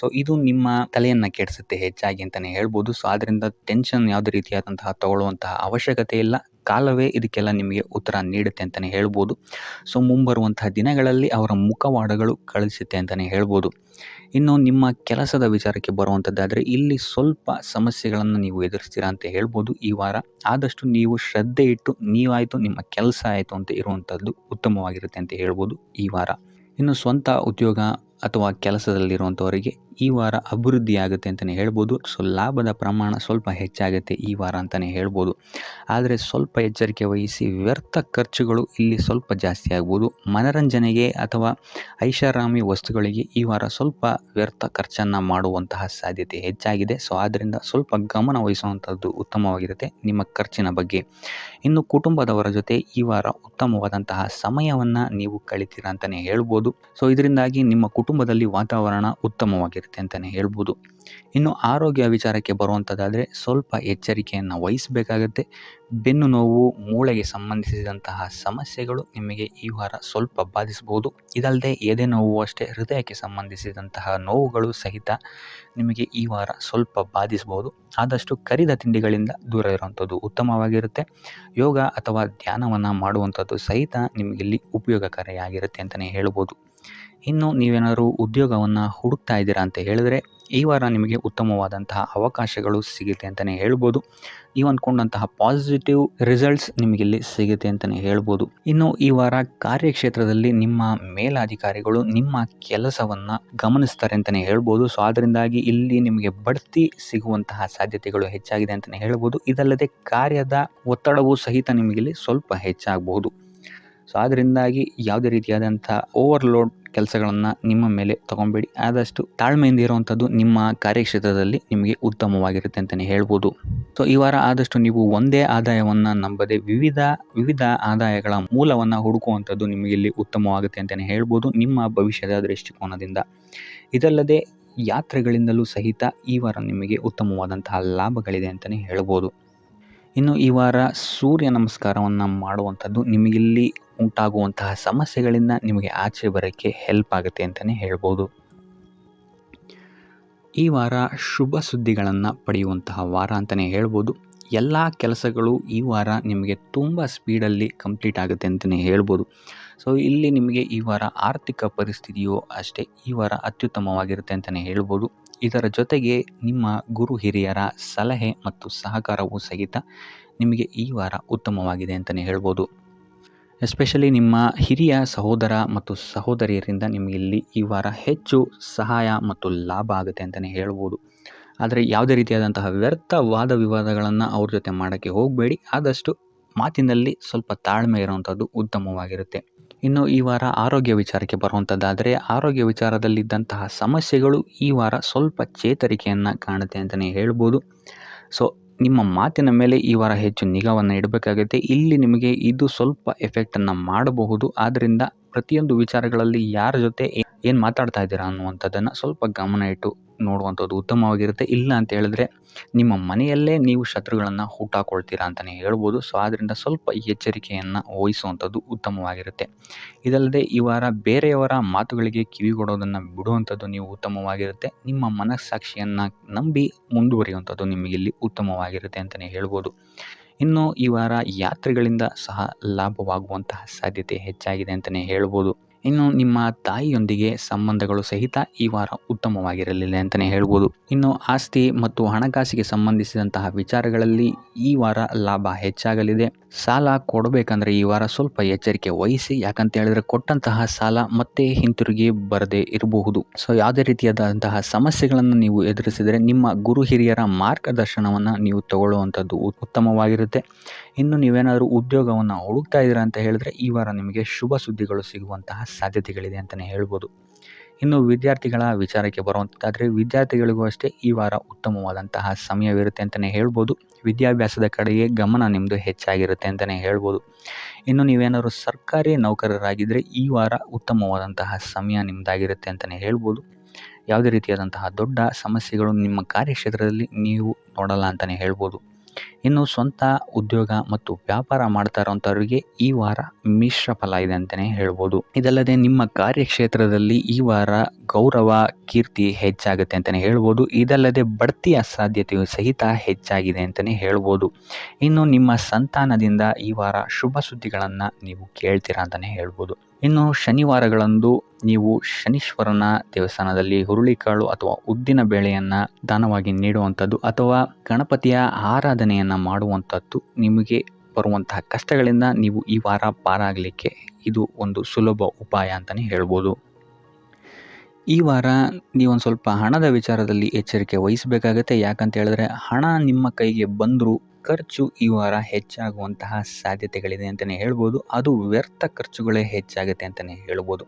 S2: ಸೊ ಇದು ನಿಮ್ಮ ತಲೆಯನ್ನು ಕೆಡಿಸುತ್ತೆ ಹೆಚ್ಚಾಗಿ ಅಂತಲೇ ಹೇಳ್ಬೋದು. ಸೊ ಆದ್ದರಿಂದ ಟೆನ್ಷನ್ ಯಾವುದೇ ರೀತಿಯಾದಂತಹ ತಗೊಳ್ಳುವಂತಹ ಅವಶ್ಯಕತೆ ಇಲ್ಲ. ಕಾಲವೇ ಇದಕ್ಕೆಲ್ಲ ನಿಮಗೆ ಉತ್ತರ ನೀಡುತ್ತೆ ಅಂತಲೇ ಹೇಳ್ಬೋದು. ಸೊ ಮುಂಬರುವಂತಹ ದಿನಗಳಲ್ಲಿ ಅವರ ಮುಖವಾಡಗಳು ಕಳಿಸುತ್ತೆ ಅಂತಲೇ ಹೇಳ್ಬೋದು. ಇನ್ನು ನಿಮ್ಮ ಕೆಲಸದ ವಿಚಾರಕ್ಕೆ ಬರುವಂಥದ್ದಾದರೆ ಇಲ್ಲಿ ಸ್ವಲ್ಪ ಸಮಸ್ಯೆಗಳನ್ನು ನೀವು ಎದುರಿಸ್ತೀರಾ ಅಂತ ಹೇಳ್ಬೋದು ಈ ವಾರ. ಆದಷ್ಟು ನೀವು ಶ್ರದ್ಧೆ ಇಟ್ಟು ನೀವಾಯಿತು ನಿಮ್ಮ ಕೆಲಸ ಆಯಿತು ಅಂತ ಇರುವಂಥದ್ದು ಉತ್ತಮವಾಗಿರುತ್ತೆ ಅಂತ ಹೇಳ್ಬೋದು ಈ ವಾರ. ಇನ್ನು ಸ್ವಂತ ಉದ್ಯೋಗ ಅಥವಾ ಕೆಲಸದಲ್ಲಿರುವಂಥವರಿಗೆ ಈ ವಾರ ಅಭಿವೃದ್ಧಿ ಆಗುತ್ತೆ ಅಂತಲೇ ಹೇಳ್ಬೋದು. ಸೊ ಲಾಭದ ಪ್ರಮಾಣ ಸ್ವಲ್ಪ ಹೆಚ್ಚಾಗುತ್ತೆ ಈ ವಾರ ಅಂತಲೇ ಹೇಳ್ಬೋದು. ಆದರೆ ಸ್ವಲ್ಪ ಎಚ್ಚರಿಕೆ ವಹಿಸಿ, ವ್ಯರ್ಥ ಖರ್ಚುಗಳು ಇಲ್ಲಿ ಸ್ವಲ್ಪ ಜಾಸ್ತಿ ಆಗ್ಬೋದು. ಮನರಂಜನೆಗೆ ಅಥವಾ ಐಷಾರಾಮಿ ವಸ್ತುಗಳಿಗೆ ಈ ವಾರ ಸ್ವಲ್ಪ ವ್ಯರ್ಥ ಖರ್ಚನ್ನು ಮಾಡುವಂತಹ ಸಾಧ್ಯತೆ ಹೆಚ್ಚಾಗಿದೆ. ಸೊ ಆದ್ದರಿಂದ ಸ್ವಲ್ಪ ಗಮನ ವಹಿಸುವಂಥದ್ದು ಉತ್ತಮವಾಗಿರುತ್ತೆ ನಿಮ್ಮ ಖರ್ಚಿನ ಬಗ್ಗೆ. ಇನ್ನು ಕುಟುಂಬದವರ ಜೊತೆ ಈ ವಾರ ಉತ್ತಮವಾದಂತಹ ಸಮಯವನ್ನು ನೀವು ಕಳಿತೀರಾ ಅಂತಲೇ ಹೇಳ್ಬೋದು. ಸೊ ಇದರಿಂದಾಗಿ ನಿಮ್ಮ ಕುಟುಂಬದಲ್ಲಿ ವಾತಾವರಣ ಉತ್ತಮವಾಗಿರುತ್ತೆ ಅಂತಲೇ ಹೇಳ್ಬೋದು. ಇನ್ನು ಆರೋಗ್ಯ ವಿಚಾರಕ್ಕೆ ಬರುವಂಥದ್ದಾದರೆ ಸ್ವಲ್ಪ ಎಚ್ಚರಿಕೆಯನ್ನು ವಹಿಸಬೇಕಾಗತ್ತೆ. ಬೆನ್ನು ನೋವು, ಮೂಳೆಗೆ ಸಂಬಂಧಿಸಿದಂತಹ ಸಮಸ್ಯೆಗಳು ನಿಮಗೆ ಈ ವಾರ ಸ್ವಲ್ಪ ಬಾಧಿಸಬಹುದು. ಇದಲ್ಲದೆ ಎದೆ ನೋವು ಅಷ್ಟೇ, ಹೃದಯಕ್ಕೆ ಸಂಬಂಧಿಸಿದಂತಹ ನೋವುಗಳು ಸಹಿತ ನಿಮಗೆ ಈ ವಾರ ಸ್ವಲ್ಪ ಬಾಧಿಸಬಹುದು. ಆದಷ್ಟು ಕರಿದ ತಿಂಡಿಗಳಿಂದ ದೂರ ಇರುವಂಥದ್ದು ಉತ್ತಮವಾಗಿರುತ್ತೆ. ಯೋಗ ಅಥವಾ ಧ್ಯಾನವನ್ನು ಮಾಡುವಂಥದ್ದು ಸಹಿತ ನಿಮಗಿಲ್ಲಿ ಉಪಯೋಗಕಾರಿಯಾಗಿರುತ್ತೆ ಅಂತಲೇ ಹೇಳ್ಬೋದು. ಇನ್ನು ನೀವೇನಾದರೂ ಉದ್ಯೋಗವನ್ನು ಹುಡುಕ್ತಾ ಇದ್ದೀರಾ ಅಂತ ಹೇಳಿದ್ರೆ ಈ ವಾರ ನಿಮಗೆ ಉತ್ತಮವಾದಂತಹ ಅವಕಾಶಗಳು ಸಿಗುತ್ತೆ ಅಂತಲೇ ಹೇಳ್ಬೋದು. ನೀವು ಅಂದ್ಕೊಂಡಂತಹ ಪಾಸಿಟಿವ್ ರಿಸಲ್ಟ್ಸ್ ನಿಮಗಿಲ್ಲಿ ಸಿಗುತ್ತೆ ಅಂತಲೇ ಹೇಳ್ಬೋದು. ಇನ್ನು ಈ ವಾರ ಕಾರ್ಯಕ್ಷೇತ್ರದಲ್ಲಿ ನಿಮ್ಮ ಮೇಲಾಧಿಕಾರಿಗಳು ನಿಮ್ಮ ಕೆಲಸವನ್ನು ಗಮನಿಸ್ತಾರೆ ಅಂತಲೇ ಹೇಳ್ಬೋದು. ಸೊ ಅದರಿಂದಾಗಿ ಇಲ್ಲಿ ನಿಮಗೆ ಬಡ್ತಿ ಸಿಗುವಂತಹ ಸಾಧ್ಯತೆಗಳು ಹೆಚ್ಚಾಗಿದೆ ಅಂತಲೇ ಹೇಳ್ಬೋದು. ಇದಲ್ಲದೆ ಕಾರ್ಯದ ಒತ್ತಡವೂ ಸಹಿತ ನಿಮಗಿಲ್ಲಿ ಸ್ವಲ್ಪ ಹೆಚ್ಚಾಗಬಹುದು. ಸೊ ಅದರಿಂದಾಗಿ ಯಾವುದೇ ರೀತಿಯಾದಂಥ ಓವರ್ಲೋಡ್ ಕೆಲಸಗಳನ್ನು ನಿಮ್ಮ ಮೇಲೆ ತಗೊಬೇಡಿ. ಆದಷ್ಟು ತಾಳ್ಮೆಯಿಂದ ಇರುವಂಥದ್ದು ನಿಮ್ಮ ಕಾರ್ಯಕ್ಷೇತ್ರದಲ್ಲಿ ನಿಮಗೆ ಉತ್ತಮವಾಗಿರುತ್ತೆ ಅಂತಲೇ ಹೇಳ್ಬೋದು. ಸೊ ಈ ವಾರ ಆದಷ್ಟು ನೀವು ಒಂದೇ ಆದಾಯವನ್ನು ನಂಬದೆ ವಿವಿಧ ಆದಾಯಗಳ ಮೂಲವನ್ನು ಹುಡುಕುವಂಥದ್ದು ನಿಮಗೆ ಇಲ್ಲಿ ಉತ್ತಮವಾಗುತ್ತೆ ಅಂತಲೇ ಹೇಳ್ಬೋದು ನಿಮ್ಮ ಭವಿಷ್ಯದ ದೃಷ್ಟಿಕೋನದಿಂದ. ಇದಲ್ಲದೆ ಯಾತ್ರೆಗಳಿಂದಲೂ ಸಹಿತ ಈ ವಾರ ನಿಮಗೆ ಉತ್ತಮವಾದಂತಹ ಲಾಭಗಳಿದೆ ಅಂತಲೇ ಹೇಳ್ಬೋದು. ಇನ್ನು ಈ ವಾರ ಸೂರ್ಯ ನಮಸ್ಕಾರವನ್ನು ಮಾಡುವಂಥದ್ದು ನಿಮಗಿಲ್ಲಿ ಉಂಟಾಗುವಂತಹ ಸಮಸ್ಯೆಗಳಿಂದ ನಿಮಗೆ ಆಚೆ ಬರೋಕ್ಕೆ ಹೆಲ್ಪ್ ಆಗುತ್ತೆ ಅಂತಲೇ ಹೇಳ್ಬೋದು. ಈ ವಾರ ಶುಭ ಸುದ್ದಿಗಳನ್ನು ಪಡೆಯುವಂತಹ ವಾರ ಅಂತಲೇ ಹೇಳ್ಬೋದು. ಎಲ್ಲ ಕೆಲಸಗಳು ಈ ವಾರ ನಿಮಗೆ ತುಂಬ ಸ್ಪೀಡಲ್ಲಿ ಕಂಪ್ಲೀಟ್ ಆಗುತ್ತೆ ಅಂತಲೇ ಹೇಳ್ಬೋದು. ಸೊ ಇಲ್ಲಿ ನಿಮಗೆ ಈ ವಾರ ಆರ್ಥಿಕ ಪರಿಸ್ಥಿತಿಯು ಅಷ್ಟೇ ಈ ವಾರ ಅತ್ಯುತ್ತಮವಾಗಿರುತ್ತೆ ಅಂತಲೇ ಹೇಳ್ಬೋದು. ಇದರ ಜೊತೆಗೆ ನಿಮ್ಮ ಗುರು ಹಿರಿಯರ ಸಲಹೆ ಮತ್ತು ಸಹಕಾರವೂ ಸಹಿತ ನಿಮಗೆ ಈ ವಾರ ಉತ್ತಮವಾಗಿದೆ ಅಂತಲೇ ಹೇಳ್ಬೋದು. ಎಸ್ಪೆಷಲಿ ನಿಮ್ಮ ಹಿರಿಯ ಸಹೋದರ ಮತ್ತು ಸಹೋದರಿಯರಿಂದ ನಿಮಗೆ ಇಲ್ಲಿ ಈ ವಾರ ಹೆಚ್ಚು ಸಹಾಯ ಮತ್ತು ಲಾಭ ಆಗುತ್ತೆ ಅಂತಲೇ ಹೇಳ್ಬೋದು. ಆದರೆ ಯಾವುದೇ ರೀತಿಯಾದಂತಹ ವ್ಯರ್ಥ ವಾದ ವಿವಾದಗಳನ್ನು ಅವ್ರ ಜೊತೆ ಮಾಡೋಕ್ಕೆ ಹೋಗಬೇಡಿ. ಆದಷ್ಟು ಮಾತಿನಲ್ಲಿ ಸ್ವಲ್ಪ ತಾಳ್ಮೆ ಇರುವಂಥದ್ದು ಉತ್ತಮವಾಗಿರುತ್ತೆ. ಇನ್ನು ಈ ವಾರ ಆರೋಗ್ಯ ವಿಚಾರಕ್ಕೆ ಬರುವಂಥದ್ದಾದರೆ ಆರೋಗ್ಯ ವಿಚಾರದಲ್ಲಿದ್ದಂತಹ ಸಮಸ್ಯೆಗಳು ಈ ವಾರ ಸ್ವಲ್ಪ ಚೇತರಿಕೆಯನ್ನು ಕಾಣುತ್ತೆ ಅಂತಲೇ ಹೇಳ್ಬೋದು. ಸೊ ನಿಮ್ಮ ಮಾತಿನ ಮೇಲೆ ಈ ವಾರ ಹೆಚ್ಚು ನಿಗಾವನ್ನು ಇಡಬೇಕಾಗುತ್ತೆ. ಇಲ್ಲಿ ನಿಮಗೆ ಇದು ಸ್ವಲ್ಪ ಎಫೆಕ್ಟನ್ನು ಮಾಡಬಹುದು. ಆದ್ದರಿಂದ ಪ್ರತಿಯೊಂದು ವಿಚಾರಗಳಲ್ಲಿ ಯಾರ ಜೊತೆ ಏನು ಮಾತಾಡ್ತಾ ಇದ್ದೀರಾ ಅನ್ನುವಂಥದ್ದನ್ನು ಸ್ವಲ್ಪ ಗಮನ ಇಟ್ಟು ನೋಡುವಂಥದ್ದು ಉತ್ತಮವಾಗಿರುತ್ತೆ. ಇಲ್ಲ ಅಂತ ಹೇಳಿದ್ರೆ ನಿಮ್ಮ ಮನೆಯಲ್ಲೇ ನೀವು ಶತ್ರುಗಳನ್ನು ಹುಟ್ಟಾಕೊಳ್ತೀರಾ ಅಂತಲೇ ಹೇಳ್ಬೋದು. ಸೊ ಆದ್ದರಿಂದ ಸ್ವಲ್ಪ ಎಚ್ಚರಿಕೆಯನ್ನು ವಹಿಸುವಂಥದ್ದು ಉತ್ತಮವಾಗಿರುತ್ತೆ. ಇದಲ್ಲದೆ ಈ ವಾರ ಬೇರೆಯವರ ಮಾತುಗಳಿಗೆ ಕಿವಿಗೊಡೋದನ್ನು ಬಿಡುವಂಥದ್ದು ನೀವು ಉತ್ತಮವಾಗಿರುತ್ತೆ. ನಿಮ್ಮ ಮನಸ್ಸಾಕ್ಷಿಯನ್ನು ನಂಬಿ ಮುಂದುವರಿಯುವಂಥದ್ದು ನಿಮಗಿಲ್ಲಿ ಉತ್ತಮವಾಗಿರುತ್ತೆ ಅಂತಲೇ ಹೇಳ್ಬೋದು. ಇನ್ನು ಈ ವಾರ ಯಾತ್ರೆಗಳಿಂದ ಸಹ ಲಾಭವಾಗುವಂತಹ ಸಾಧ್ಯತೆ ಹೆಚ್ಚಾಗಿದೆ ಅಂತಲೇ ಹೇಳ್ಬೋದು. ಇನ್ನು ನಿಮ್ಮ ತಾಯಿಯೊಂದಿಗೆ ಸಂಬಂಧಗಳು ಸಹಿತ ಈ ವಾರ ಉತ್ತಮವಾಗಿರಲಿಲ್ಲ ಅಂತಲೇ ಹೇಳ್ಬೋದು. ಇನ್ನು ಆಸ್ತಿ ಮತ್ತು ಹಣಕಾಸಿಗೆ ಸಂಬಂಧಿಸಿದಂತಹ ವಿಚಾರಗಳಲ್ಲಿ ಈ ವಾರ ಲಾಭ ಹೆಚ್ಚಾಗಲಿದೆ. ಸಾಲ ಕೊಡಬೇಕಂದ್ರೆ ಈ ವಾರ ಸ್ವಲ್ಪ ಎಚ್ಚರಿಕೆ ವಹಿಸಿ. ಯಾಕಂತ ಹೇಳಿದ್ರೆ ಕೊಟ್ಟಂತಹ ಸಾಲ ಮತ್ತೆ ಹಿಂತಿರುಗಿ ಬರದೇ ಇರಬಹುದು. ಸೊ ಯಾವುದೇ ರೀತಿಯಾದಂತಹ ಸಮಸ್ಯೆಗಳನ್ನು ನೀವು ಎದುರಿಸಿದರೆ ನಿಮ್ಮ ಗುರು ಹಿರಿಯರ ಮಾರ್ಗದರ್ಶನವನ್ನು ನೀವು ತಗೊಳ್ಳುವಂಥದ್ದು ಉತ್ತಮವಾಗಿರುತ್ತೆ. ಇನ್ನು ನೀವೇನಾದರೂ ಉದ್ಯೋಗವನ್ನು ಹುಡುಕ್ತಾ ಇದ್ದೀರಾ ಅಂತ ಹೇಳಿದ್ರೆ ಈ ವಾರ ನಿಮಗೆ ಶುಭ ಸುದ್ದಿಗಳು ಸಿಗುವಂತಹ ಸಾಧ್ಯತೆಗಳಿದೆ ಅಂತಲೇ ಹೇಳ್ಬೋದು. ಇನ್ನು ವಿದ್ಯಾರ್ಥಿಗಳ ವಿಚಾರಕ್ಕೆ ಬರುವಂಥದ್ದಾದರೆ ವಿದ್ಯಾರ್ಥಿಗಳಿಗೂ ಅಷ್ಟೇ ಈ ವಾರ ಉತ್ತಮವಾದಂತಹ ಸಮಯವಿರುತ್ತೆ ಅಂತಲೇ ಹೇಳ್ಬೋದು. ವಿದ್ಯಾಭ್ಯಾಸದ ಕಡೆಗೆ ಗಮನ ನಿಮ್ಮದು ಹೆಚ್ಚಾಗಿರುತ್ತೆ ಅಂತಲೇ ಹೇಳ್ಬೋದು. ಇನ್ನು ನೀವೇನಾದರೂ ಸರ್ಕಾರಿ ನೌಕರರಾಗಿದ್ದರೆ ಈ ವಾರ ಉತ್ತಮವಾದಂತಹ ಸಮಯ ನಿಮ್ಮದಾಗಿರುತ್ತೆ ಅಂತಲೇ ಹೇಳ್ಬೋದು. ಯಾವುದೇ ರೀತಿಯಾದಂತಹ ದೊಡ್ಡ ಸಮಸ್ಯೆಗಳು ನಿಮ್ಮ ಕಾರ್ಯಕ್ಷೇತ್ರದಲ್ಲಿ ನೀವು ನೋಡಲ್ಲ ಅಂತಲೇ ಹೇಳ್ಬೋದು. ಇನ್ನು ಸ್ವಂತ ಉದ್ಯೋಗ ಮತ್ತು ವ್ಯಾಪಾರ ಮಾಡ್ತಾ ಇರೋಂಥವ್ರಿಗೆ ಈ ವಾರ ಮಿಶ್ರ ಫಲ ಇದೆ ಅಂತಲೇ ಹೇಳ್ಬೋದು. ಇದಲ್ಲದೆ ನಿಮ್ಮ ಕಾರ್ಯಕ್ಷೇತ್ರದಲ್ಲಿ ಈ ವಾರ ಗೌರವ ಕೀರ್ತಿ ಹೆಚ್ಚಾಗುತ್ತೆ ಅಂತಲೇ ಹೇಳ್ಬೋದು. ಇದಲ್ಲದೆ ಬಡ್ತಿಯ ಸಾಧ್ಯತೆಯು ಸಹಿತ ಹೆಚ್ಚಾಗಿದೆ ಅಂತಲೇ ಹೇಳ್ಬೋದು. ಇನ್ನು ನಿಮ್ಮ ಸಂತಾನದಿಂದ ಈ ವಾರ ಶುಭ ಸುದ್ದಿಗಳನ್ನು ನೀವು ಕೇಳ್ತೀರಾ ಅಂತಲೇ ಹೇಳ್ಬೋದು. ಇನ್ನು ಶನಿವಾರಗಳಂದು ನೀವು ಶನೀಶ್ವರನ ದೇವಸ್ಥಾನದಲ್ಲಿ ಹುರುಳಿಕಾಳು ಅಥವಾ ಉದ್ದಿನ ಬೇಳೆಯನ್ನು ದಾನವಾಗಿ ನೀಡುವಂಥದ್ದು ಅಥವಾ ಗಣಪತಿಯ ಆರಾಧನೆಯನ್ನು ಮಾಡುವಂಥದ್ದು ನಿಮಗೆ ಬರುವಂತಹ ಕಷ್ಟಗಳಿಂದ ನೀವು ಈ ವಾರ ಪಾರಾಗಲಿಕ್ಕೆ ಇದು ಒಂದು ಸುಲಭ ಉಪಾಯ ಅಂತಲೇ ಹೇಳ್ಬೋದು. ಈ ವಾರ ನೀವೊಂದು ಸ್ವಲ್ಪ ಹಣದ ವಿಚಾರದಲ್ಲಿ ಎಚ್ಚರಿಕೆ ವಹಿಸಬೇಕಾಗತ್ತೆ. ಯಾಕಂತ ಹೇಳಿದ್ರೆ ಹಣ ನಿಮ್ಮ ಕೈಗೆ ಬಂದರೂ ಖರ್ಚು ಈ ವಾರ ಹೆಚ್ಚಾಗುವಂತಹ ಸಾಧ್ಯತೆಗಳಿದೆ ಅಂತಲೇ ಹೇಳ್ಬೋದು. ಅದು ವ್ಯರ್ಥ ಖರ್ಚುಗಳೇ ಹೆಚ್ಚಾಗುತ್ತೆ ಅಂತಲೇ ಹೇಳ್ಬೋದು.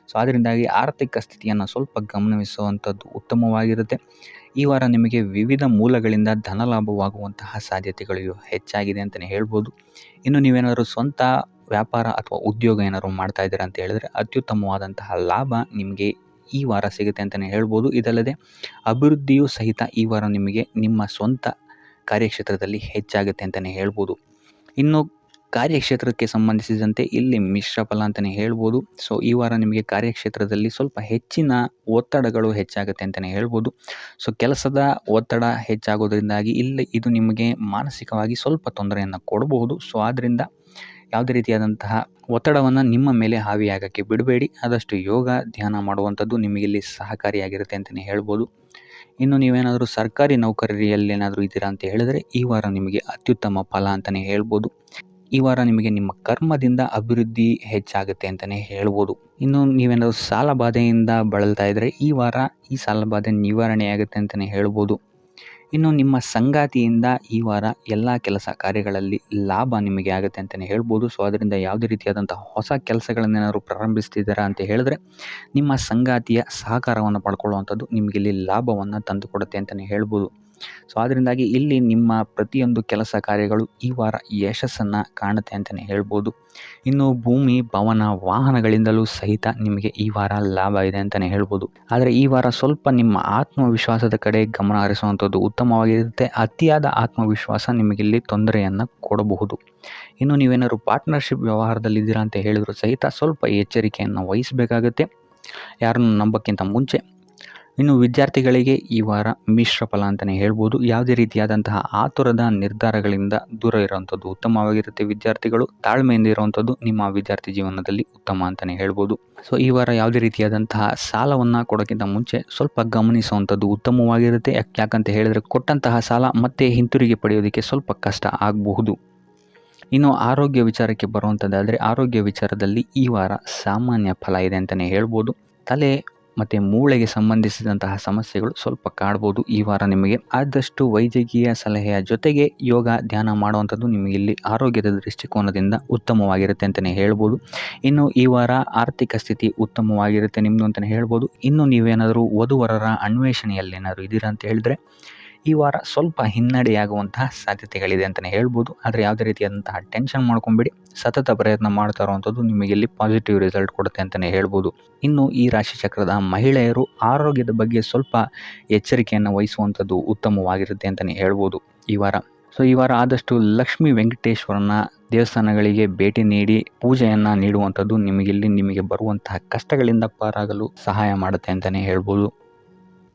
S2: ಸೊ ಅದರಿಂದಾಗಿ ಆರ್ಥಿಕ ಸ್ಥಿತಿಯನ್ನು ಸ್ವಲ್ಪ ಗಮನಿಸುವಂಥದ್ದು ಉತ್ತಮವಾಗಿರುತ್ತೆ. ಈ ವಾರ ನಿಮಗೆ ವಿವಿಧ ಮೂಲಗಳಿಂದ ಧನಲಾಭವಾಗುವಂತಹ ಸಾಧ್ಯತೆಗಳು ಹೆಚ್ಚಾಗಿದೆ ಅಂತಲೇ ಹೇಳ್ಬೋದು. ಇನ್ನು ನೀವೇನಾದರೂ ಸ್ವಂತ ವ್ಯಾಪಾರ ಅಥವಾ ಉದ್ಯೋಗ ಏನಾದರೂ ಮಾಡ್ತಾ ಇದ್ದೀರಾ ಅಂತ ಹೇಳಿದ್ರೆ ಅತ್ಯುತ್ತಮವಾದಂತಹ ಲಾಭ ನಿಮಗೆ ಈ ವಾರ ಸಿಗುತ್ತೆ ಅಂತಲೇ ಹೇಳ್ಬೋದು. ಇದಲ್ಲದೆ ಅಭಿವೃದ್ಧಿಯೂ ಸಹಿತ ಈ ವಾರ ನಿಮಗೆ ನಿಮ್ಮ ಸ್ವಂತ ಕಾರ್ಯಕ್ಷೇತ್ರದಲ್ಲಿ ಹೆಚ್ಚಾಗುತ್ತೆ ಅಂತಲೇ ಹೇಳ್ಬೋದು. ಇನ್ನು ಕಾರ್ಯಕ್ಷೇತ್ರಕ್ಕೆ ಸಂಬಂಧಿಸಿದಂತೆ ಇಲ್ಲಿ ಮಿಶ್ರ ಫಲ ಅಂತಲೇ ಹೇಳ್ಬೋದು. ಸೊ ಈ ವಾರ ನಿಮಗೆ ಕಾರ್ಯಕ್ಷೇತ್ರದಲ್ಲಿ ಸ್ವಲ್ಪ ಹೆಚ್ಚಿನ ಒತ್ತಡಗಳು ಹೆಚ್ಚಾಗುತ್ತೆ ಅಂತಲೇ ಹೇಳ್ಬೋದು. ಸೊ ಕೆಲಸದ ಒತ್ತಡ ಹೆಚ್ಚಾಗೋದ್ರಿಂದಾಗಿ ಇಲ್ಲಿ ಇದು ನಿಮಗೆ ಮಾನಸಿಕವಾಗಿ ಸ್ವಲ್ಪ ತೊಂದರೆಯನ್ನು ಕೊಡಬಹುದು. ಸೊ ಆದ್ದರಿಂದ ಯಾವುದೇ ರೀತಿಯಾದಂತಹ ಒತ್ತಡವನ್ನು ನಿಮ್ಮ ಮೇಲೆ ಹಾವಿಯಾಗಕ್ಕೆ ಬಿಡಬೇಡಿ. ಆದಷ್ಟು ಯೋಗ ಧ್ಯಾನ ಮಾಡುವಂಥದ್ದು ನಿಮಗಿಲ್ಲಿ ಸಹಕಾರಿಯಾಗಿರುತ್ತೆ ಅಂತಲೇ ಹೇಳ್ಬೋದು. ಇನ್ನು ನೀವೇನಾದರೂ ಸರ್ಕಾರಿ ನೌಕರಿಯಲ್ಲಿ ಏನಾದರೂ ಇದ್ದೀರಾ ಅಂತ ಹೇಳಿದರೆ ಈ ವಾರ ನಿಮಗೆ ಅತ್ಯುತ್ತಮ ಫಲ ಅಂತಲೇ ಹೇಳ್ಬೋದು. ಈ ವಾರ ನಿಮಗೆ ನಿಮ್ಮ ಕರ್ಮದಿಂದ ಅಭಿವೃದ್ಧಿ ಹೆಚ್ಚಾಗುತ್ತೆ ಅಂತಲೇ ಹೇಳ್ಬೋದು. ಇನ್ನು ನೀವೇನಾದರೂ ಸಾಲ ಬಾಧೆಯಿಂದ ಬಳಲ್ತಾ ಇದ್ದರೆ ಈ ವಾರ ಈ ಸಾಲ ಬಾಧೆ ನಿವಾರಣೆಯಾಗುತ್ತೆ ಅಂತಲೇ ಹೇಳ್ಬೋದು. ಇನ್ನು ನಿಮ್ಮ ಸಂಗಾತಿಯಿಂದ ಈ ವಾರ ಎಲ್ಲ ಕೆಲಸ ಕಾರ್ಯಗಳಲ್ಲಿ ಲಾಭ ನಿಮಗೆ ಆಗುತ್ತೆ ಅಂತಲೇ ಹೇಳ್ಬೋದು. ಸೊ ಅದರಿಂದ ಯಾವುದೇ ರೀತಿಯಾದಂಥ ಹೊಸ ಕೆಲಸಗಳನ್ನೇನಾದ್ರು ಪ್ರಾರಂಭಿಸ್ತಿದ್ದೀರಾ ಅಂತ ಹೇಳಿದ್ರೆ ನಿಮ್ಮ ಸಂಗಾತಿಯ ಸಹಕಾರವನ್ನು ಪಡ್ಕೊಳ್ಳುವಂಥದ್ದು ನಿಮಗಿಲ್ಲಿ ಲಾಭವನ್ನು ತಂದುಕೊಡುತ್ತೆ ಅಂತಲೇ ಹೇಳ್ಬೋದು. ಸೊ ಅದರಿಂದಾಗಿ ಇಲ್ಲಿ ನಿಮ್ಮ ಪ್ರತಿಯೊಂದು ಕೆಲಸ ಕಾರ್ಯಗಳು ಈ ವಾರ ಯಶಸ್ಸನ್ನು ಕಾಣುತ್ತೆ ಅಂತಲೇ ಹೇಳ್ಬೋದು. ಇನ್ನು ಭೂಮಿ ಭವನ ವಾಹನಗಳಿಂದಲೂ ಸಹಿತ ನಿಮಗೆ ಈ ವಾರ ಲಾಭ ಇದೆ ಅಂತಲೇ ಹೇಳ್ಬೋದು. ಆದರೆ ಈ ವಾರ ಸ್ವಲ್ಪ ನಿಮ್ಮ ಆತ್ಮವಿಶ್ವಾಸದ ಕಡೆ ಗಮನ ಹರಿಸುವಂಥದ್ದು ಉತ್ತಮವಾಗಿರುತ್ತೆ. ಅತಿಯಾದ ಆತ್ಮವಿಶ್ವಾಸ ನಿಮಗಿಲ್ಲಿ ತೊಂದರೆಯನ್ನು ಕೊಡಬಹುದು. ಇನ್ನು ನೀವೇನಾದ್ರು ಪಾರ್ಟ್ನರ್ಶಿಪ್ ವ್ಯವಹಾರದಲ್ಲಿದ್ದೀರಾ ಅಂತ ಹೇಳಿದ್ರು ಸಹಿತ ಸ್ವಲ್ಪ ಎಚ್ಚರಿಕೆಯನ್ನು ವಹಿಸಬೇಕಾಗುತ್ತೆ ಯಾರನ್ನು ನಂಬೋಕ್ಕಿಂತ ಮುಂಚೆ. ಇನ್ನು ವಿದ್ಯಾರ್ಥಿಗಳಿಗೆ ಈ ವಾರ ಮಿಶ್ರ ಫಲ ಅಂತಲೇ ಹೇಳ್ಬೋದು. ಯಾವುದೇ ರೀತಿಯಾದಂತಹ ಆತುರದ ನಿರ್ಧಾರಗಳಿಂದ ದೂರ ಇರುವಂಥದ್ದು ಉತ್ತಮವಾಗಿರುತ್ತೆ. ವಿದ್ಯಾರ್ಥಿಗಳು ತಾಳ್ಮೆಯಿಂದ ಇರುವಂಥದ್ದು ನಿಮ್ಮ ವಿದ್ಯಾರ್ಥಿ ಜೀವನದಲ್ಲಿ ಉತ್ತಮ ಅಂತಲೇ ಹೇಳ್ಬೋದು. ಸೊ ಈ ವಾರ ಯಾವುದೇ ರೀತಿಯಾದಂತಹ ಸಾಲವನ್ನು ಕೊಡೋಕ್ಕಿಂತ ಮುಂಚೆ ಸ್ವಲ್ಪ ಗಮನಿಸುವಂಥದ್ದು ಉತ್ತಮವಾಗಿರುತ್ತೆ. ಯಾಕಂತ ಹೇಳಿದರೆ ಕೊಟ್ಟಂತಹ ಸಾಲ ಮತ್ತೆ ಹಿಂತಿರುಗಿ ಪಡೆಯೋದಕ್ಕೆ ಸ್ವಲ್ಪ ಕಷ್ಟ ಆಗಬಹುದು. ಇನ್ನು ಆರೋಗ್ಯ ವಿಚಾರಕ್ಕೆ ಬರುವಂಥದ್ದಾದರೆ ಆರೋಗ್ಯ ವಿಚಾರದಲ್ಲಿ ಈ ವಾರ ಸಾಮಾನ್ಯ ಫಲ ಇದೆ ಅಂತಲೇ ಹೇಳ್ಬೋದು. ತಲೆ ಮತ್ತು ಮೂಳೆಗೆ ಸಂಬಂಧಿಸಿದಂತಹ ಸಮಸ್ಯೆಗಳು ಸ್ವಲ್ಪ ಕಾಡ್ಬೋದು ಈ ವಾರ ನಿಮಗೆ. ಆದಷ್ಟು ವೈದ್ಯಕೀಯ ಸಲಹೆಯ ಜೊತೆಗೆ ಯೋಗ ಧ್ಯಾನ ಮಾಡುವಂಥದ್ದು ನಿಮಗೆ ಇಲ್ಲಿ ಆರೋಗ್ಯದ ದೃಷ್ಟಿಕೋನದಿಂದ ಉತ್ತಮವಾಗಿರುತ್ತೆ ಅಂತಲೇ ಹೇಳ್ಬೋದು. ಇನ್ನು ಈ ವಾರ ಆರ್ಥಿಕ ಸ್ಥಿತಿ ಉತ್ತಮವಾಗಿರುತ್ತೆ ನಿಮ್ಮದು ಅಂತಲೇ ಹೇಳ್ಬೋದು. ಇನ್ನು ನೀವೇನಾದರೂ ವಧುವರರ ಅನ್ವೇಷಣೆಯಲ್ಲಿ ಏನಾದರೂ ಇದ್ದೀರಾ ಅಂತ ಹೇಳಿದ್ರೆ ಈ ವಾರ ಸ್ವಲ್ಪ ಹಿನ್ನಡೆಯಾಗುವಂತಹ ಸಾಧ್ಯತೆಗಳಿದೆ ಅಂತಲೇ ಹೇಳ್ಬೋದು. ಆದರೆ ಯಾವುದೇ ರೀತಿಯಾದಂತಹ ಟೆನ್ಷನ್ ಮಾಡ್ಕೊಂಬೇಡಿ. ಸತತ ಪ್ರಯತ್ನ ಮಾಡ್ತಾ ಇರುವಂಥದ್ದು ನಿಮಗೆ ಇಲ್ಲಿ ಪಾಸಿಟಿವ್ ರಿಸಲ್ಟ್ ಕೊಡುತ್ತೆ ಅಂತಲೇ ಹೇಳ್ಬೋದು. ಇನ್ನು ಈ ರಾಶಿಚಕ್ರದ ಮಹಿಳೆಯರು ಆರೋಗ್ಯದ ಬಗ್ಗೆ ಸ್ವಲ್ಪ ಎಚ್ಚರಿಕೆಯನ್ನು ವಹಿಸುವಂಥದ್ದು ಉತ್ತಮವಾಗಿರುತ್ತೆ ಅಂತಲೇ ಹೇಳ್ಬೋದು ಈ ವಾರ. ಸೊ ಈ ವಾರ ಆದಷ್ಟು ಲಕ್ಷ್ಮೀ ವೆಂಕಟೇಶ್ವರನ ದೇವಸ್ಥಾನಗಳಿಗೆ ಭೇಟಿ ನೀಡಿ ಪೂಜೆಯನ್ನು ನೀಡುವಂಥದ್ದು ನಿಮಗೆ ಬರುವಂತಹ ಕಷ್ಟಗಳಿಂದ ಪಾರಾಗಲು ಸಹಾಯ ಮಾಡುತ್ತೆ ಅಂತಲೇ ಹೇಳ್ಬೋದು.